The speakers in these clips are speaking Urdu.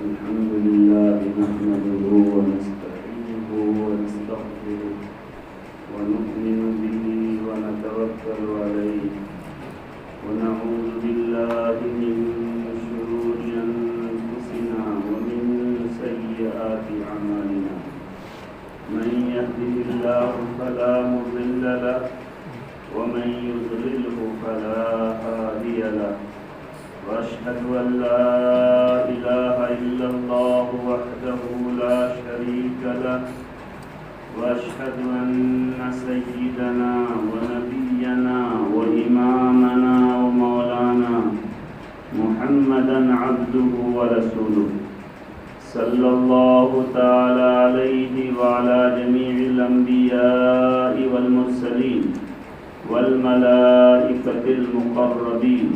الحمد لله نحمده ونستعينه ونستغفره ونؤمن به ونتوكل عليه ونعوذ بالله من شرور أنفسنا ومن سيئات أعمالنا من يهده الله فلا مضل له ومن يضلله فلا هادي له وأشهد أن لا إله إلا الله وحده لا شريك له وأشهد أن سيدنا ونبينا وإمامنا ومولانا محمدا عبده ورسوله صلى الله تعالى عليه وعلى جميع الأنبياء والمرسلين والملائكة المقربين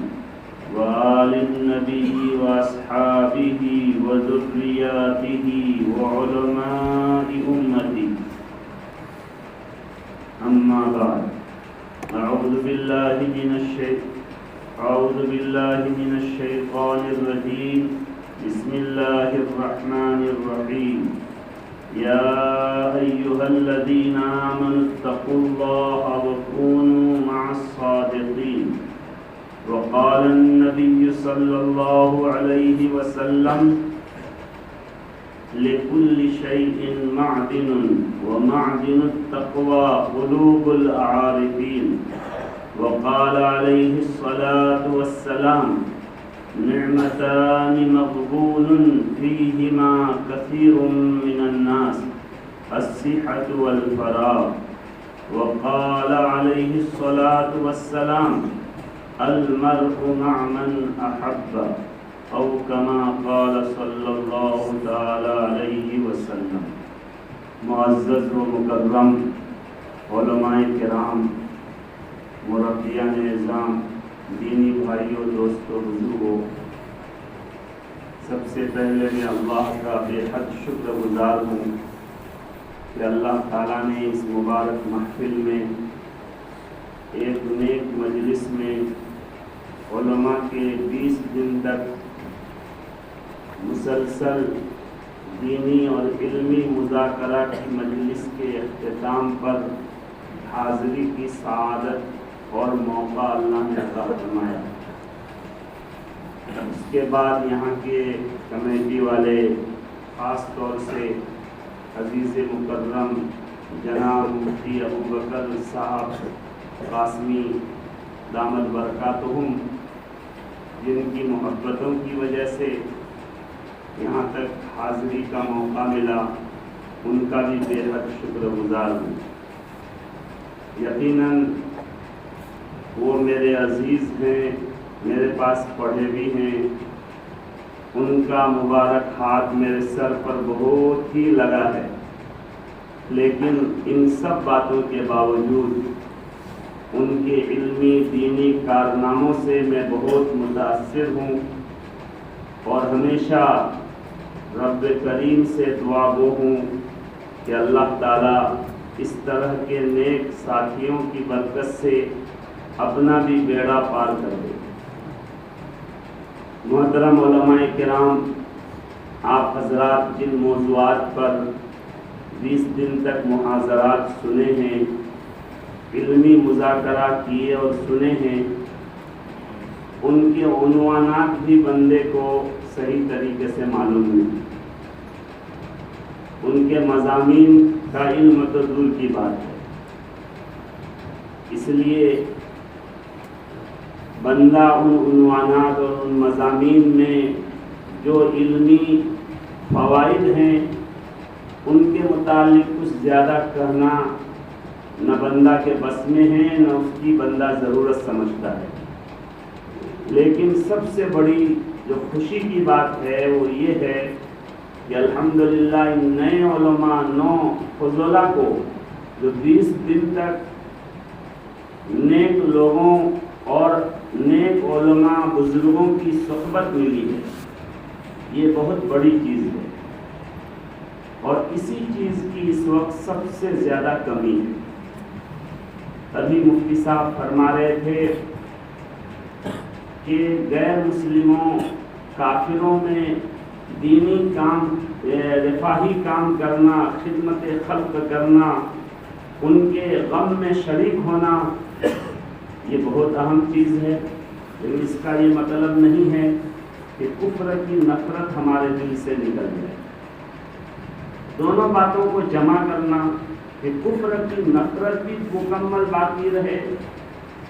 وآل النبي وأصحابه وذرياته وعلماء أمته أما بعد أعوذ بالله من الشيطان الرجيم بسم الله الرحمن الرحيم يا أيها الذين آمنوا اتقوا الله وكونوا مع الصادقين وقال النبي صلى الله عليه وسلم لكل شيء معدن ومعدن التقوى قلوب العارفين وقال عليه الصلاة والسلام نعمتان مغبون فيهما كثير من الناس الصحة والفراغ وقال عليه الصلاة والسلام المرء مع من أحب أو كما قال صلی اللہ تعالی علیہ وسلم۔ معزز و مکرم علماء کرام، مربیان نظام، دینی بھائیوں، دوستوں، بزرگوں، سب سے پہلے میں اللہ کا بے حد شکر گزار ہوں کہ اللہ تعالیٰ نے اس مبارک محفل میں ایک نیک مجلس میں علماء کے 20 دن تک مسلسل دینی اور علمی مذاکرہ کی مجلس کے اختتام پر حاضری کی سعادت اور موقع اللہ نے عطا فرمایا۔ اس کے بعد یہاں کے کمیٹی والے، خاص طور سے عزیز مکرم جناب مفتی ابوبکر صاحب قاسمی دامت برکاتہم، جن کی محبتوں کی وجہ سے یہاں تک حاضری کا موقع ملا، ان کا بھی بے حد شکر گزار ہوں۔ یقیناً وہ میرے عزیز ہیں، میرے پاس پڑھے بھی ہیں، ان کا مبارک ہاتھ میرے سر پر بہت ہی لگا ہے، لیکن ان سب باتوں کے باوجود ان کے علمی دینی کارناموں سے میں بہت متاثر ہوں، اور ہمیشہ رب کریم سے دعا گو ہوں کہ اللہ تعالیٰ اس طرح کے نیک ساتھیوں کی برکت سے اپنا بھی بیڑا پار کر دے۔ محترم علماء کرام، آپ حضرات جن موضوعات پر 20 دن تک محاضرات سنے ہیں، علمی مذاکرہ کیے اور سنے ہیں، ان کے عنوانات بھی بندے کو صحیح طریقے سے معلوم نہیں، ان کے مضامین کا علم تو دور کی بات ہے۔ اس لیے بندہ ان عنوانات اور ان مضامین میں جو علمی فوائد ہیں ان کے متعلق کچھ زیادہ کہنا نہ بندہ کے بس میں ہے، نہ اس کی بندہ ضرورت سمجھتا ہے۔ لیکن سب سے بڑی جو خوشی کی بات ہے وہ یہ ہے کہ الحمدللہ ان نئے علماء، نو فضلاء کو جو 20 دن تک نیک لوگوں اور نیک علماء بزرگوں کی صحبت ملی ہے، یہ بہت بڑی چیز ہے، اور اسی چیز کی اس وقت سب سے زیادہ کمی ہے۔ ابھی مفتی صاحب فرما رہے تھے کہ غیر مسلموں، کافروں میں دینی کام، رفاہی کام کرنا، خدمت خلق کرنا، ان کے غم میں شریک ہونا، یہ بہت اہم چیز ہے۔ لیکن اس کا یہ مطلب نہیں ہے کہ کفر کی نفرت ہمارے دل سے نکل جائے۔ دونوں باتوں کو جمع کرنا کہ کفر کی نفرت بھی مکمل باقی رہے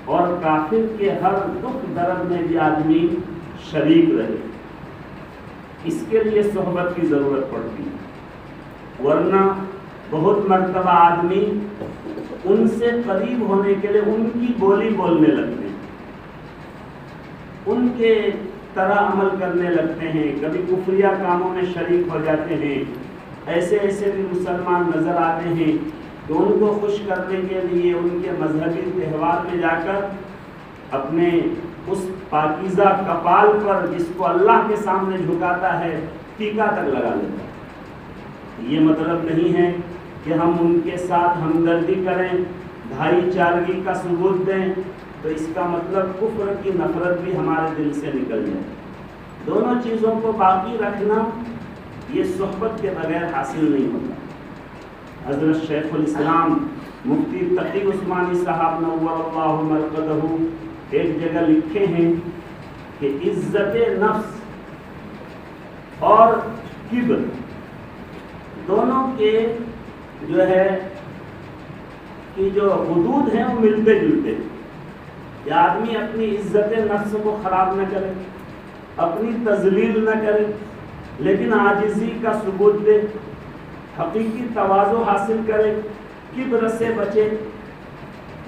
اور کافر کے ہر دکھ درد میں بھی آدمی شریک رہے، اس کے لیے صحبت کی ضرورت پڑتی ہے۔ ورنہ بہت مرتبہ آدمی ان سے قریب ہونے کے لیے ان کی بولی بولنے لگتے ہیں، ان کے طرح عمل کرنے لگتے ہیں، کبھی کفریہ کاموں میں شریک ہو جاتے ہیں۔ ایسے بھی مسلمان نظر آتے ہیں کہ ان کو خوش کرنے کے لیے ان کے مذہبی تہوار میں جا کر اپنے اس پاکیزہ کپال پر جس کو اللہ کے سامنے جھکاتا ہے ٹیکا تک لگا لیتا ہے۔ یہ مطلب نہیں ہے کہ ہم ان کے ساتھ ہمدردی کریں، بھائی چارگی کا ثبوت دیں، تو اس کا مطلب کفر کی نفرت بھی ہمارے دل سے نکل جائے۔ دونوں چیزوں کو باقی رکھنا یہ صحبت کے بغیر حاصل نہیں ہوتا۔ حضرت شیخ الاسلام مفتی تقی عثمانی صاحب نور اللہ مرقدہ ایک جگہ لکھے ہیں کہ عزت نفس اور کبر دونوں کے جو ہے کہ جو حدود ہیں وہ ملتے جلتے ہیں۔ کہ آدمی اپنی عزت نفس کو خراب نہ کرے، اپنی تذلیل نہ کرے، لیکن عاجزی کا ثبوت دے، حقیقی تواضع حاصل کرے، کبر سے بچے۔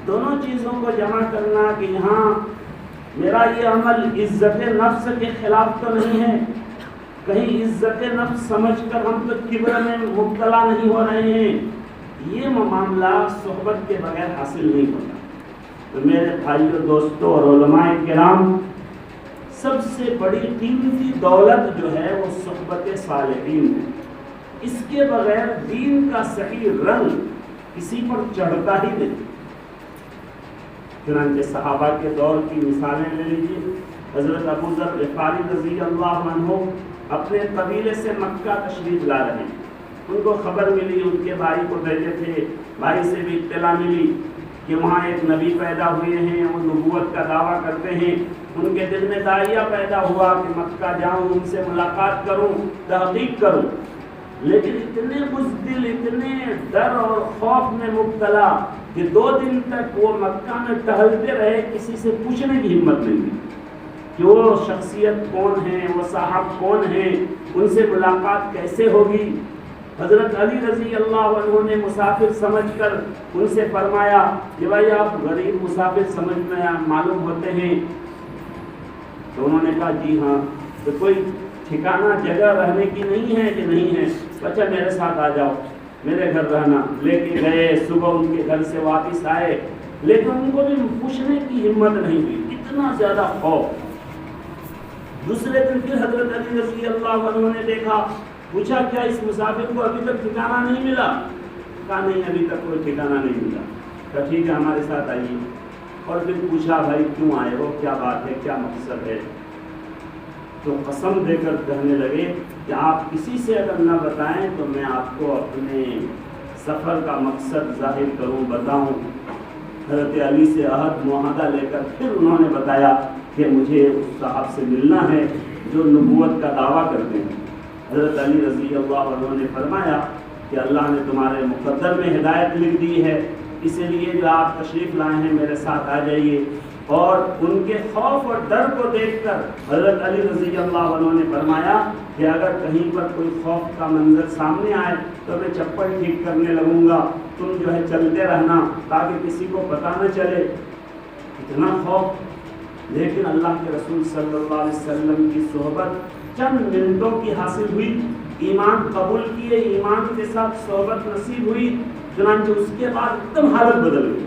دونوں چیزوں کو جمع کرنا کہ یہاں میرا یہ عمل عزت نفس کے خلاف تو نہیں ہے، کہیں عزت نفس سمجھ کر ہم تو کبر میں مبتلا نہیں ہو رہے ہیں، یہ معاملہ صحبت کے بغیر حاصل نہیں ہوتا۔ تو میرے بھائیوں، دوستوں اور علماء کرام، سب سے بڑی قیمتی دولت جو ہے وہ صحبت صالحین ہے۔ اس کے بغیر دین کا صحیح رنگ کسی پر چڑھتا ہی نہیں۔ چنانچہ صحابہ کے دور کی مثالیں لے لیجیے۔ حضرت ابو ذر غفاری رضی اللہ عنہ اپنے قبیلے سے مکہ تشریف لا رہے ہیں۔ ان کو خبر ملی، ان کے بھائی کو بھیجے تھے، بھائی سے بھی اطلاع ملی کہ وہاں ایک نبی پیدا ہوئے ہیں، وہ نبوت کا دعویٰ کرتے ہیں۔ ان کے دل میں داعیہ پیدا ہوا کہ مکہ جاؤں، ان سے ملاقات کروں، تحقیق کروں، لیکن اتنے بزدل، اتنے ڈر اور خوف میں مبتلا کہ 2 دن تک وہ مکہ میں ٹہلتے رہے، کسی سے پوچھنے کی ہمت نہیں ہوئی کہ وہ شخصیت کون ہے، وہ صاحب کون ہیں، ان سے ملاقات کیسے ہوگی۔ حضرت علی رضی اللہ عنہ نے مسافر سمجھ کر ان سے فرمایا کہ بھائی آپ غریب مسافر سمجھ میں معلوم ہوتے ہیں۔ تو انہوں نے کہا جی ہاں۔ تو کوئی ٹھکانہ جگہ رہنے کی نہیں ہے کہ نہیں ہے؟ بچہ میرے ساتھ آ جاؤ، میرے گھر رہنا۔ لے کے گئے، صبح ان کے گھر سے واپس آئے، لیکن ان کو بھی پوچھنے کی ہمت نہیں ہوئی، اتنا زیادہ خوف۔ دوسرے دن پھر حضرت علی رضی اللہ عنہ نے دیکھا، پوچھا کیا اس مسافر کو ابھی تک ٹھکانہ نہیں ملا؟ کہا نہیں، ابھی تک کوئی ٹھکانہ نہیں ملا۔ کہا ٹھیک ہے، ہمارے ساتھ آئیے۔ اور پھر پوچھا بھائی کیوں آئے ہو، کیا بات ہے، کیا مقصد ہے؟ تو قسم دے کر کہنے لگے کہ آپ کسی سے اگر نہ بتائیں تو میں آپ کو اپنے سفر کا مقصد ظاہر کروں، بتاؤں۔ حضرت علی سے عہد معاہدہ لے کر پھر انہوں نے بتایا کہ مجھے اس صاحب سے ملنا ہے جو نبوت کا دعویٰ کرتے ہیں۔ حضرت علی رضی اللہ عنہ نے فرمایا کہ اللہ نے تمہارے مقدر میں ہدایت لکھ دی ہے، اسی لیے جو آپ تشریف لائے ہیں میرے ساتھ آ جائیے۔ اور ان کے خوف اور ڈر کو دیکھ کر حضرت علی رضی اللہ عنہ نے فرمایا کہ اگر کہیں پر کوئی خوف کا منظر سامنے آئے تو میں چپل ٹھیک کرنے لگوں گا، تم جو ہے چلتے رہنا تاکہ کسی کو پتہ نہ چلے۔ اتنا خوف، لیکن اللہ کے رسول صلی اللہ علیہ وسلم کی صحبت چند منٹوں کی حاصل ہوئی، ایمان قبول کیے، ایمان کے ساتھ صحبت نصیب ہوئی، چنانچہ اس کے بعد ایک دم حالت بدل گئی۔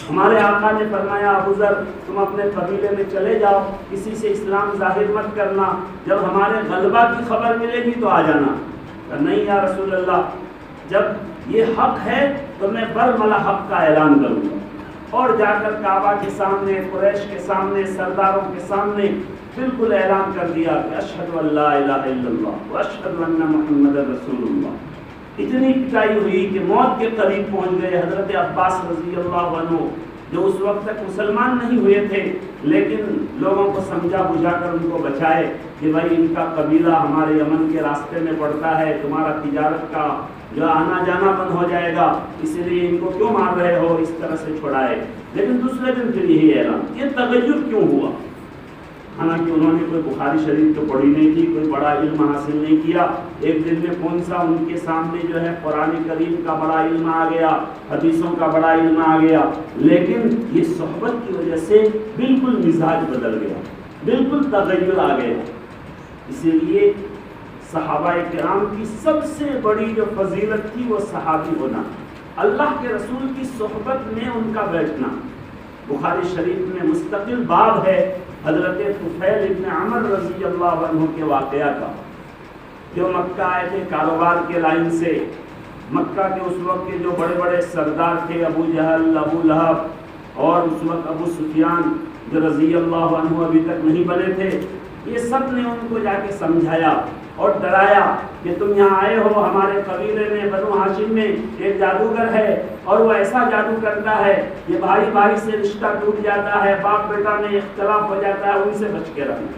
ہمارے آقا نے فرمایا ابو ذر تم اپنے قبیلے میں چلے جاؤ، کسی سے اسلام ظاہر مت کرنا، جب ہمارے غلبہ کی خبر ملے گی تو آ جانا۔ نہیں یا رسول اللہ، جب یہ حق ہے تو میں برملا حق کا اعلان کروں گا۔ اور جا کر کعبہ کے سامنے، قریش کے سامنے، سرداروں کے سامنے بالکل اعلان کر دیا کہ اشہد ان لا الہ الا اللہ واشہد ان محمد رسول اللہ۔ اتنی پٹائی ہوئی کہ موت کے قریب پہنچ گئے۔ حضرت عباس رضی اللہ عنہ جو اس وقت تک مسلمان نہیں ہوئے تھے، لیکن لوگوں کو سمجھا بجھا کر ان کو بچائے کہ بھائی ان کا قبیلہ ہمارے یمن کے راستے میں پڑتا ہے، تمہارا تجارت کا جو آنا جانا بند ہو جائے گا، اسی لیے ان کو کیوں مار رہے ہو، اس طرح سے چھڑائے۔ لیکن دوسرے دن پھر یہی اعلان، یہ تغیر کیوں ہوا؟ حالانکہ انہوں نے کوئی بخاری شریف تو پڑھی نہیں تھی، کوئی بڑا علم حاصل نہیں کیا، ایک دن میں کون سا ان کے سامنے جو ہے قرآن کریم کا بڑا علم آ گیا، حدیثوں کا بڑا علم آ گیا، لیکن یہ صحبت کی وجہ سے بالکل مزاج بدل گیا، بالکل تغیر آ گیا۔ اسی لیے صحابہ کرام کی سب سے بڑی جو فضیلت تھی وہ صحابی ہونا، اللہ کے رسول کی صحبت میں ان کا بیٹھنا۔ بخاری شریف میں مستقل باب ہے حضرت طفیل ابن عمر رضی اللہ عنہ کے واقعہ کا، جو مکہ آئے تھے کاروبار کے لائن سے۔ مکہ کے اس وقت کے جو بڑے بڑے سردار تھے، ابو جہل، ابو لہب اور اس وقت ابو سفیان جو رضی اللہ عنہ ابھی تک نہیں بنے تھے، یہ سب نے ان کو جا کے سمجھایا اور ڈرایا کہ تم یہاں آئے ہو، ہمارے قبیلے میں بنو ہاشم میں ایک جادوگر ہے اور وہ ایسا جادو کرتا ہے کہ بھائی بھائی سے رشتہ ٹوٹ جاتا ہے، باپ بیٹا میں اختلاف ہو جاتا ہے، ان سے بچ کے رہنا۔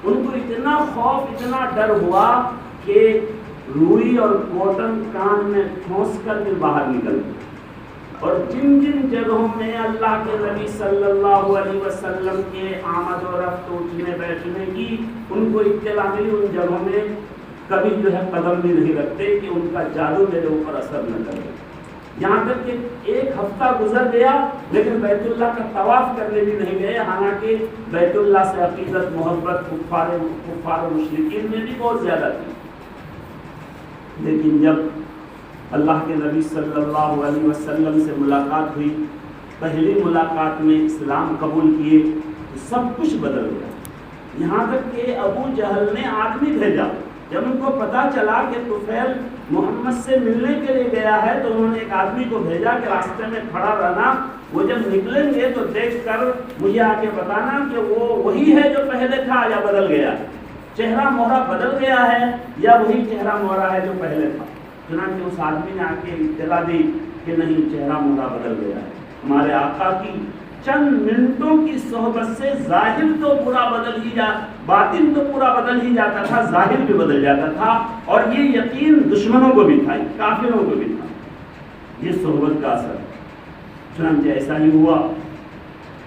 ان کو اتنا خوف، اتنا ڈر ہوا کہ روئی اور کوٹن کان میں ٹھونس کر پھر باہر نکل گئے، اور جن جن جگہوں میں اللہ کے نبی صلی اللہ علیہ وسلم کے آمد و رفت، اٹھنے بیٹھنے کی ان کو اطلاع ملی، ان جگہوں میں کبھی جو ہے قدم بھی نہیں رکھتے کہ ان کا جادو میرے اوپر اثر نہ کرے۔ یہاں تک کہ ایک ہفتہ گزر گیا لیکن بیت اللہ کا طواف کرنے بھی نہیں گئے، حالانکہ بیت اللہ سے عقیدت، محبت کفار و مشرکین میں بھی بہت زیادہ تھی۔ لیکن جب اللہ کے نبی صلی اللہ علیہ وسلم سے ملاقات ہوئی، پہلی ملاقات میں اسلام قبول کیے تو سب کچھ بدل گیا۔ یہاں تک کہ ابو جہل نے آدمی بھیجا، جب ان کو پتا چلا کہ طفیل محمد سے ملنے کے لیے گیا ہے تو انہوں نے ایک آدمی کو بھیجا کہ راستے میں کھڑا رہنا، وہ جب نکلیں گے تو دیکھ کر مجھے آ کے بتانا کہ وہ وہی ہے جو پہلے تھا یا بدل گیا، چہرہ مہرہ بدل گیا ہے یا وہی چہرہ مہرہ ہے جو پہلے تھا۔ چنانچہ اس آدمی نے آ کے اطلاع دی کہ نہیں، چہرہ مہرہ بدل گیا ہے۔ ہمارے آقا کی چند منٹوں کی صحبت سے ظاہر تو پورا بدل ہی باطن تو پورا بدل ہی جاتا تھا، ظاہر بھی بدل جاتا تھا، اور یہ یقین دشمنوں کو بھی تھا، کافروں کو بھی تھا، یہ صحبت کا اثر۔ چنانچہ ایسا ہی ہوا،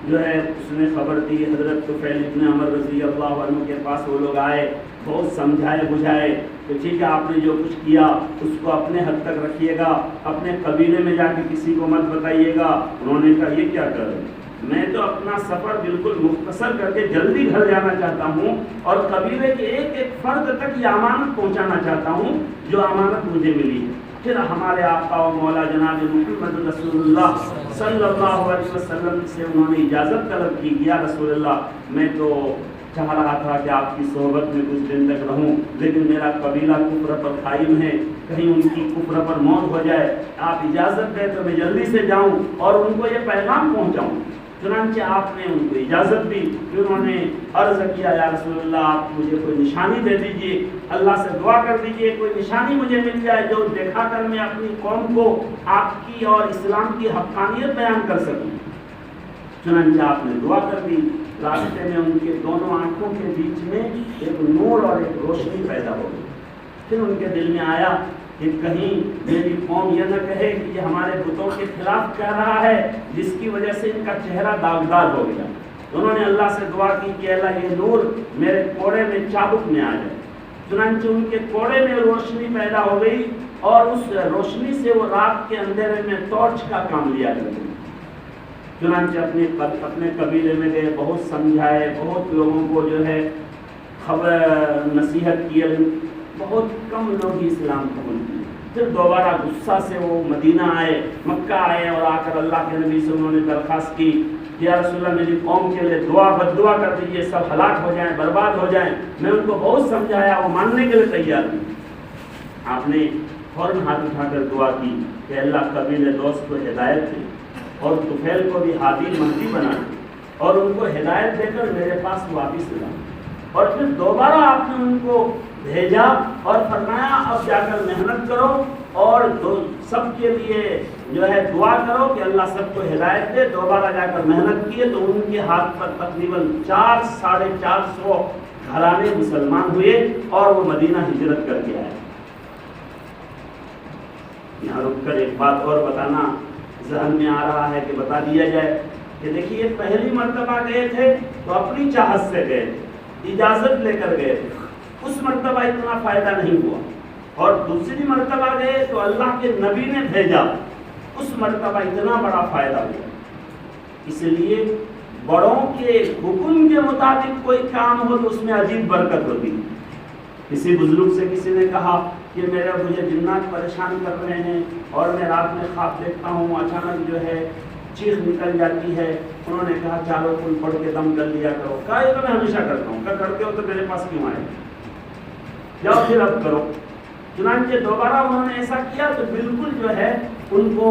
جو ہے اس نے خبر دی حضرت طفیل ابن عمر رضی اللہ عنہ کے پاس، وہ لوگ آئے، بہت سمجھائے بجھائے کہ ٹھیک ہے آپ نے جو کچھ کیا اس کو اپنے حد تک رکھیے گا، اپنے قبیلے میں جا کے کسی کو مت بتائیے گا۔ انہوں نے کہا یہ کیا کر رہے ہیں، میں تو اپنا سفر بالکل مختصر کر کے جلدی گھر جانا چاہتا ہوں اور قبیلے کے ایک ایک فرد تک یہ امانت پہنچانا چاہتا ہوں جو امانت مجھے ملی ہے۔ پھر ہمارے آقا و مولا جناب محمد رسول اللہ صلی اللہ علیہ وسلم سے انہوں نے اجازت طلب کی، یا رسول اللہ میں تو چاہ رہا تھا کہ آپ کی صحبت میں کچھ دن تک رہوں، لیکن میرا قبیلہ کفر پر قائم ہے، کہیں ان کی کفر پر موت ہو جائے، آپ اجازت دیں تو میں جلدی سے جاؤں اور ان کو یہ پیغام پہنچاؤں۔ چنانچہ آپ نے ان کو اجازت دی، پھر انہوں نے عرض کیا یا رسول اللہ آپ مجھے کوئی نشانی دے دیجئے، اللہ سے دعا کر دیجئے کوئی نشانی مجھے مل جائے جو دیکھا کر میں اپنی قوم کو آپ کی اور اسلام کی حقانیت بیان کر سکوں۔ چنانچہ آپ نے دعا کر دی، راستے میں ان کے دونوں آنکھوں کے بیچ میں ایک نور اور ایک روشنی پیدا ہو گئی۔ پھر ان کے دل میں آیا کہ کہیں میری قوم یہ نہ کہے کہ یہ ہمارے بتوں کے خلاف کہہ رہا ہے جس کی وجہ سے ان کا چہرہ داغدار ہو گیا۔ انہوں نے اللہ سے دعا کی کہ اللہ یہ نور میرے کوڑے میں چابک میں آ جائے۔ چنانچہ ان کے کوڑے میں روشنی پیدا ہو گئی اور اس روشنی سے وہ رات کے اندھیرے میں ٹارچ کا کام لیا کرتے۔ چنانچہ اپنے قبیلے میں گئے، بہت سمجھائے، بہت لوگوں کو جو ہے خبر نصیحت کی، بہت کم لوگ اسلام قبول کیے۔ پھر دوبارہ غصہ سے وہ مدینہ آئے، مکہ آئے اور آ کر اللہ کے نبی سے انہوں نے درخواست کی یا رسول اللہ میری قوم کے لیے بد دعا کر دیجیے، سب ہلاک ہو جائیں، برباد ہو جائیں۔ میں ان کو بہت سمجھایا، وہ ماننے کے لیے تیار نہیں۔ آپ نے فوراً ہاتھ اٹھا کر دعا کی کہ اللہ قبیلے دوست کو ہدایت دے اور طفیل کو بھی ہادی مہدی بنا دے اور ان کو ہدایت دے کر میرے پاس واپس لا۔ اور پھر دوبارہ آپ نے ان کو بھیجا اور فرمایا اب جا کر محنت کرو اور سب کے لیے جو ہے دعا کرو کہ اللہ سب کو ہدایت دے. دوبارہ جا کر محنت کیے تو ان کے ہاتھ پر تقریباً 400-450 گھرانے مسلمان ہوئے اور وہ مدینہ ہجرت کر کے آئے. یہاں رک کر ایک بات اور بتانا ذہن میں آ رہا ہے کہ بتا دیا جائے کہ دیکھیے پہلی مرتبہ گئے تھے تو اپنی چاہت سے گئے تھے, اجازت لے کر گئے تھے, اس مرتبہ اتنا فائدہ نہیں ہوا. اور دوسری مرتبہ گئے تو اللہ کے نبی نے بھیجا, اس مرتبہ اتنا بڑا فائدہ ہوا. اس لیے بڑوں کے حکم کے مطابق کوئی کام ہو تو اس میں عجیب برکت ہوتی ہے. کسی بزرگ سے کسی نے کہا کہ مجھے جنات پریشان کر رہے ہیں اور میں رات میں خواب دیکھتا ہوں, اچانک جو ہے چیخ نکل جاتی ہے. انہوں نے کہا چاروں کل پڑھ کے دم کر لیا کرو. کہا یہ تو میں ہمیشہ کرتا ہوں. کہا کرتے ہو تو میرے پاس کیوں آئے, جاؤ پھر اب کرو. چنانچہ دوبارہ انہوں نے ایسا کیا تو بالکل جو ہے ان کو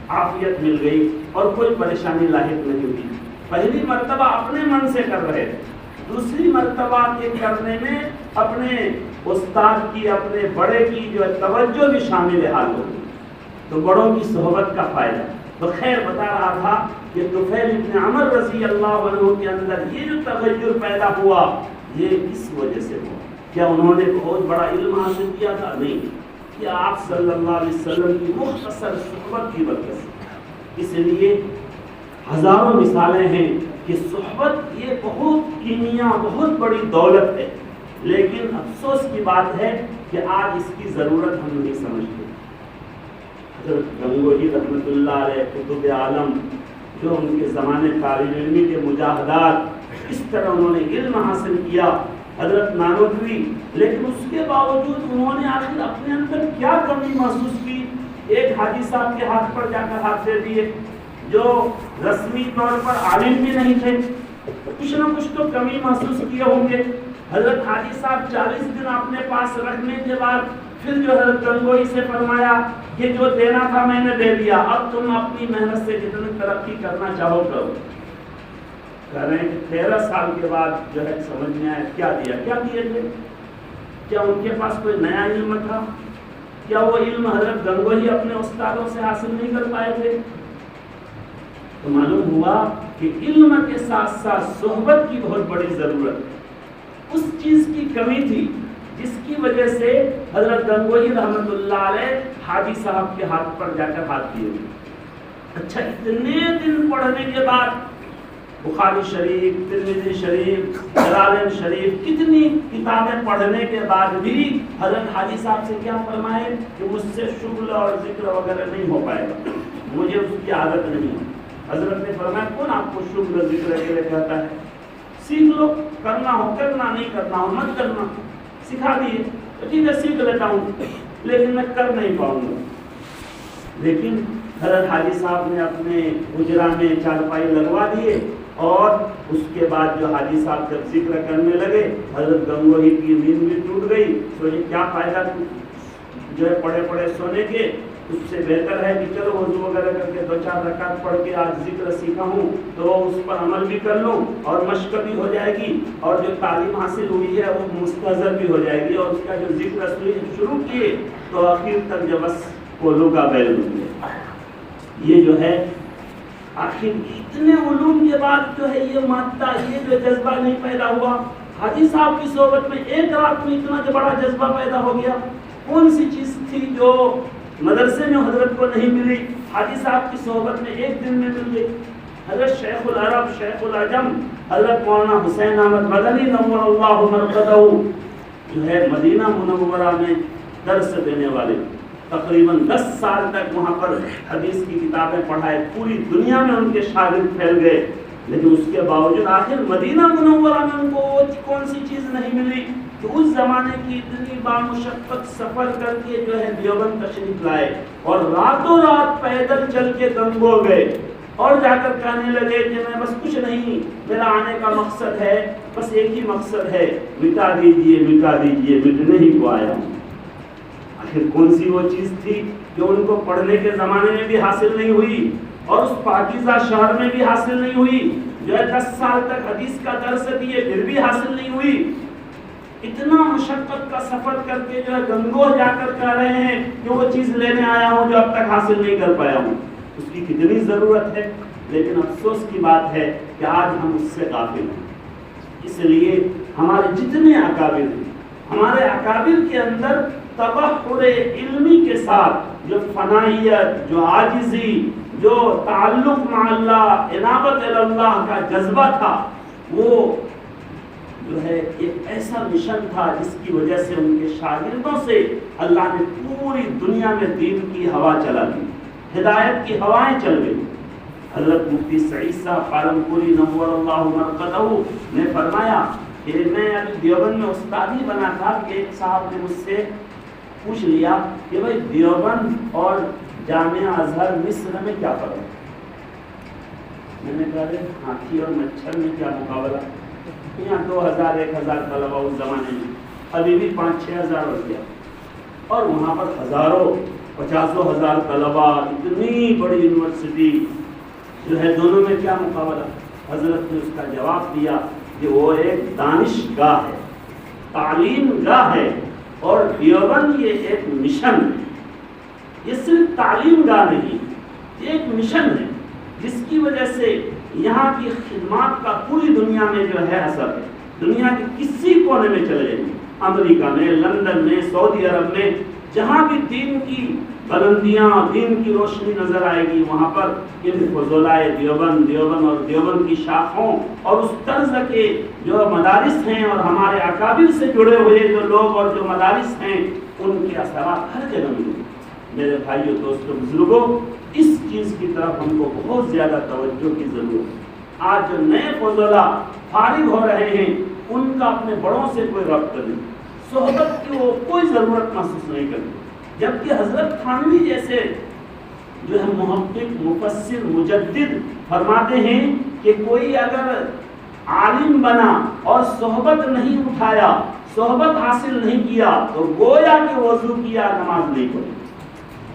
عافیت مل گئی اور کوئی پریشانی لاحق نہیں ہوئی. پہلی مرتبہ اپنے من سے کر رہے تھے, دوسری مرتبہ کے کرنے میں اپنے استاد کی, اپنے بڑے کی جو توجہ بھی شامل حال ہو گئی. تو بڑوں کی صحبت کا فائدہ. تو خیر بتا رہا تھا کہ طفیل ابن عمر رضی اللہ عنہ کے اندر یہ جو تغیر پیدا ہوا یہ اس وجہ سے ہوا. کیا انہوں نے بہت بڑا علم حاصل کیا تھا؟ نہیں. کیا آپ صلی اللہ علیہ وسلم کی مختصر صحبت کی برکت سے. اس لیے ہزاروں مثالیں ہیں کہ صحبت یہ بہت کیمیا, بہت بڑی دولت ہے. لیکن افسوس کی بات ہے کہ آج اس کی ضرورت ہم نہیں سمجھتے. حضرت گنگوہی رحمۃ اللہ علیہ قطب عالم, جو ان کے زمانے طالب علمی کے مجاہدات, اس طرح انہوں نے علم حاصل کیا. حضرت نانوتوی, لیکن اس کے باوجود انہوں نے آخر اپنے اندر کیا کمی محسوس کی. ایک حاجی صاحب کے ہاتھ پر جا کر ہاتھ دے دیے جو رسمی طور پر عالم بھی نہیں تھے, کچھ نہ کچھ تو کمی محسوس کیے ہوں گے. حضرت حاجی صاحب 40 دن اپنے پاس رکھنے کے بعد پھر جو حضرت گنگوہی سے فرمایا کہ جو دینا تھا میں نے دے دیا, اب تم اپنی محنت سے جتنی ترقی کرنا چاہو کرو. کہہ رہے ہیں کہ 13 سال کے بعد جو ہے سمجھ میں آیا کیا دیا, کیا دیے تھے. کیا ان کے پاس کوئی نیا علم تھا؟ کیا وہ علم حضرت گنگوہی اپنے استادوں سے حاصل نہیں کر پائے تھے؟ تو معلوم ہوا کہ علم کے ساتھ ساتھ صحبت کی بہت بڑی ضرورت ہے. اس چیز کی کمی تھی جس کی وجہ سے حضرت گنگوہی رحمۃ اللہ علیہ حاجی صاحب کے ہاتھ پر جا کر ہاتھ دیے. اچھا, اتنے دن پڑھنے کے بعد بخاری شریف, ترمذی شریف, جلالین شریف, کتنی کتابیں پڑھنے کے بعد بھی حضرت حاجی صاحب سے کیا فرمائے کہ مجھ سے شغل اور ذکر وغیرہ نہیں ہو پائے گا, مجھے اس کی عادت نہیں ہے. حضرت نے فرمایا کون آپ کو شغل ذکر کے لیے کہتا ہے, سیکھ لو, کرنا ہو کرنا, نہیں کرنا ہو مت کرنا. سکھا دیے تو ٹھیک ہے سیکھ لیتا ہوں, لیکن میں کر نہیں پاؤں گا. لیکن حضرت حاجی صاحب نے اپنے حجرہ میں چارپائی لگوا دیے اور اس کے بعد جو حاجی صاحب جب ذکر کرنے لگے حضرت گنگوہی کی نیند بھی ٹوٹ گئی. سوچے کیا فائدہ جو ہے پڑے پڑے سونے کے, اس سے بہتر ہے کہ چلو وضو وغیرہ کر کے 2-4 رکعت پڑھ کے آج ذکر سیکھا ہوں تو اس پر عمل بھی کر لوں اور مشق بھی ہو جائے گی اور جو تعلیم حاصل ہوئی ہے وہ مستحضر بھی ہو جائے گی. اور اس کا جو ذکر شروع کیے تو آخر تک جب بس کولو کا بیل بن گیا. یہ جو ہے آخر اتنے علوم کے بعد جو ہے یہ مادہ, یہ جو جذبہ نہیں پیدا ہوا. حاجی صاحب کی صحبت میں ایک رات میں اتنا جو بڑا جذبہ پیدا ہو گیا. کون سی چیز تھی جو مدرسے میں حضرت کو نہیں ملی, حاجی صاحب کی صحبت میں ایک دن میں مل گئی. حضرت شیخ العرب شیخ العجم حضرت مولانا حسین احمد مدنی نور اللہ مرقدہ جو ہے مدینہ منورہ میں درس دینے والے, تقریباً 10 سال تک وہاں پر حدیث کی کتابیں پڑھائے, پوری دنیا میں ان کے شاگرد پھیل گئے. لیکن اس کے باوجود آخر مدینہ منورہ میں ان کو وہ کون سی چیز نہیں ملی کہ اس زمانے کی اتنی بامشقت سفر کر کے جو ہے دیوبند تشریف لائے اور راتوں رات پیدل چل کے گنگو گئے اور جا کر کہنے لگے کہ میں بس کچھ نہیں, میرا آنے کا مقصد ہے, بس ایک ہی مقصد ہے, مٹا دیجئے مٹا دیجئے, مٹنے ہی کو آیا ہوں. آخر کون سی وہ چیز تھی جو ان کو پڑھنے کے زمانے میں بھی حاصل نہیں ہوئی اور اس پاکیزہ شہر میں بھی حاصل نہیں ہوئی جو ہے 10 سال تک حدیث کا درس دیے پھر بھی حاصل نہیں ہوئی، اتنا مشقت کا سفر کر کے جو ہے گنگوہ جا کر کہہ رہے ہیں کہ وہ چیز لینے آیا ہوں جو اب تک حاصل نہیں کر پایا ہوں، اس کی کتنی ضرورت ہے۔ لیکن افسوس کی بات ہے کہ آج ہم اس سے غافل ہیں۔ اس لیے ہمارے جتنے اکابر ہیں، ہمارے اکابر کے اندر تبحر علمی کے ساتھ جو فنائیت، جو عاجزی، جو تعلق مع اللہ، انابت اللہ کا جذبہ تھا، وہ جو ہے ایک ایسا مشن تھا جس کی وجہ سے ان کے شاگردوں سے اللہ نے پوری دنیا میں دین کی ہوا چلا دی، ہدایت کی ہوائیں چل گئی۔ حضرت مفتی سعید صاحب پالنپوری نور اللہ مرقدہ نے فرمایا کہ میں ابھی دیوبند میں استادی بنا تھا کہ ایک صاحب نے مجھ سے پوچھ لیا کہ بھائی دیوبند اور جامعہ ازہر مصر میں کیا فرق ہے؟ میں نے کہا ہاتھی اور مچھر میں کیا مقابلہ، یہاں 2000 1000 طلبہ اس زمانے میں، ابھی بھی 5-6 ہزار ہو گیا، اور وہاں پر ہزاروں 50 ہزار طلبہ، اتنی بڑی یونیورسٹی، جو ہے دونوں میں کیا مقابلہ؟ حضرت نے اس کا جواب دیا کہ وہ ایک دانش گاہ ہے، تعلیم گاہ ہے، اور دیوبند یہ ایک مشن ہے۔ یہ صرف تعلیم گاہ نہیں، یہ ایک مشن ہے جس کی وجہ سے یہاں کی خدمات کا پوری دنیا میں جو ہے اثر ہے۔ دنیا کے کسی کونے میں چلے جائیں، امریکہ میں، لندن میں، سعودی عرب میں، جہاں بھی دین کی بلندیاں، دین کی روشنی نظر آئے گی، وہاں پر ان فضولائے دیوبند اور دیوبند کی شاخوں اور اس طرز کے جو مدارس ہیں اور ہمارے اکابر سے جڑے ہوئے جو لوگ اور جو مدارس ہیں، ان کے اثرات ہر جگہ ملیں۔ میرے بھائیوں، دوستوں، بزرگوں، اس چیز کی طرف ہم کو بہت زیادہ توجہ کی ضرورت ہے۔ آج جو نئے فضولا فارغ ہو رہے ہیں، ان کا اپنے بڑوں سے کوئی ربط نہیں، صحبت کی وہ کوئی ضرورت محسوس نہیں کرتے، جبکہ حضرت تھانوی جیسے جو ہے محقق، مفسر، مجدد فرماتے ہیں کہ کوئی اگر عالم بنا اور صحبت نہیں اٹھایا، صحبت حاصل نہیں کیا، تو گویا کہ وضو کیا نماز نہیں پڑھی۔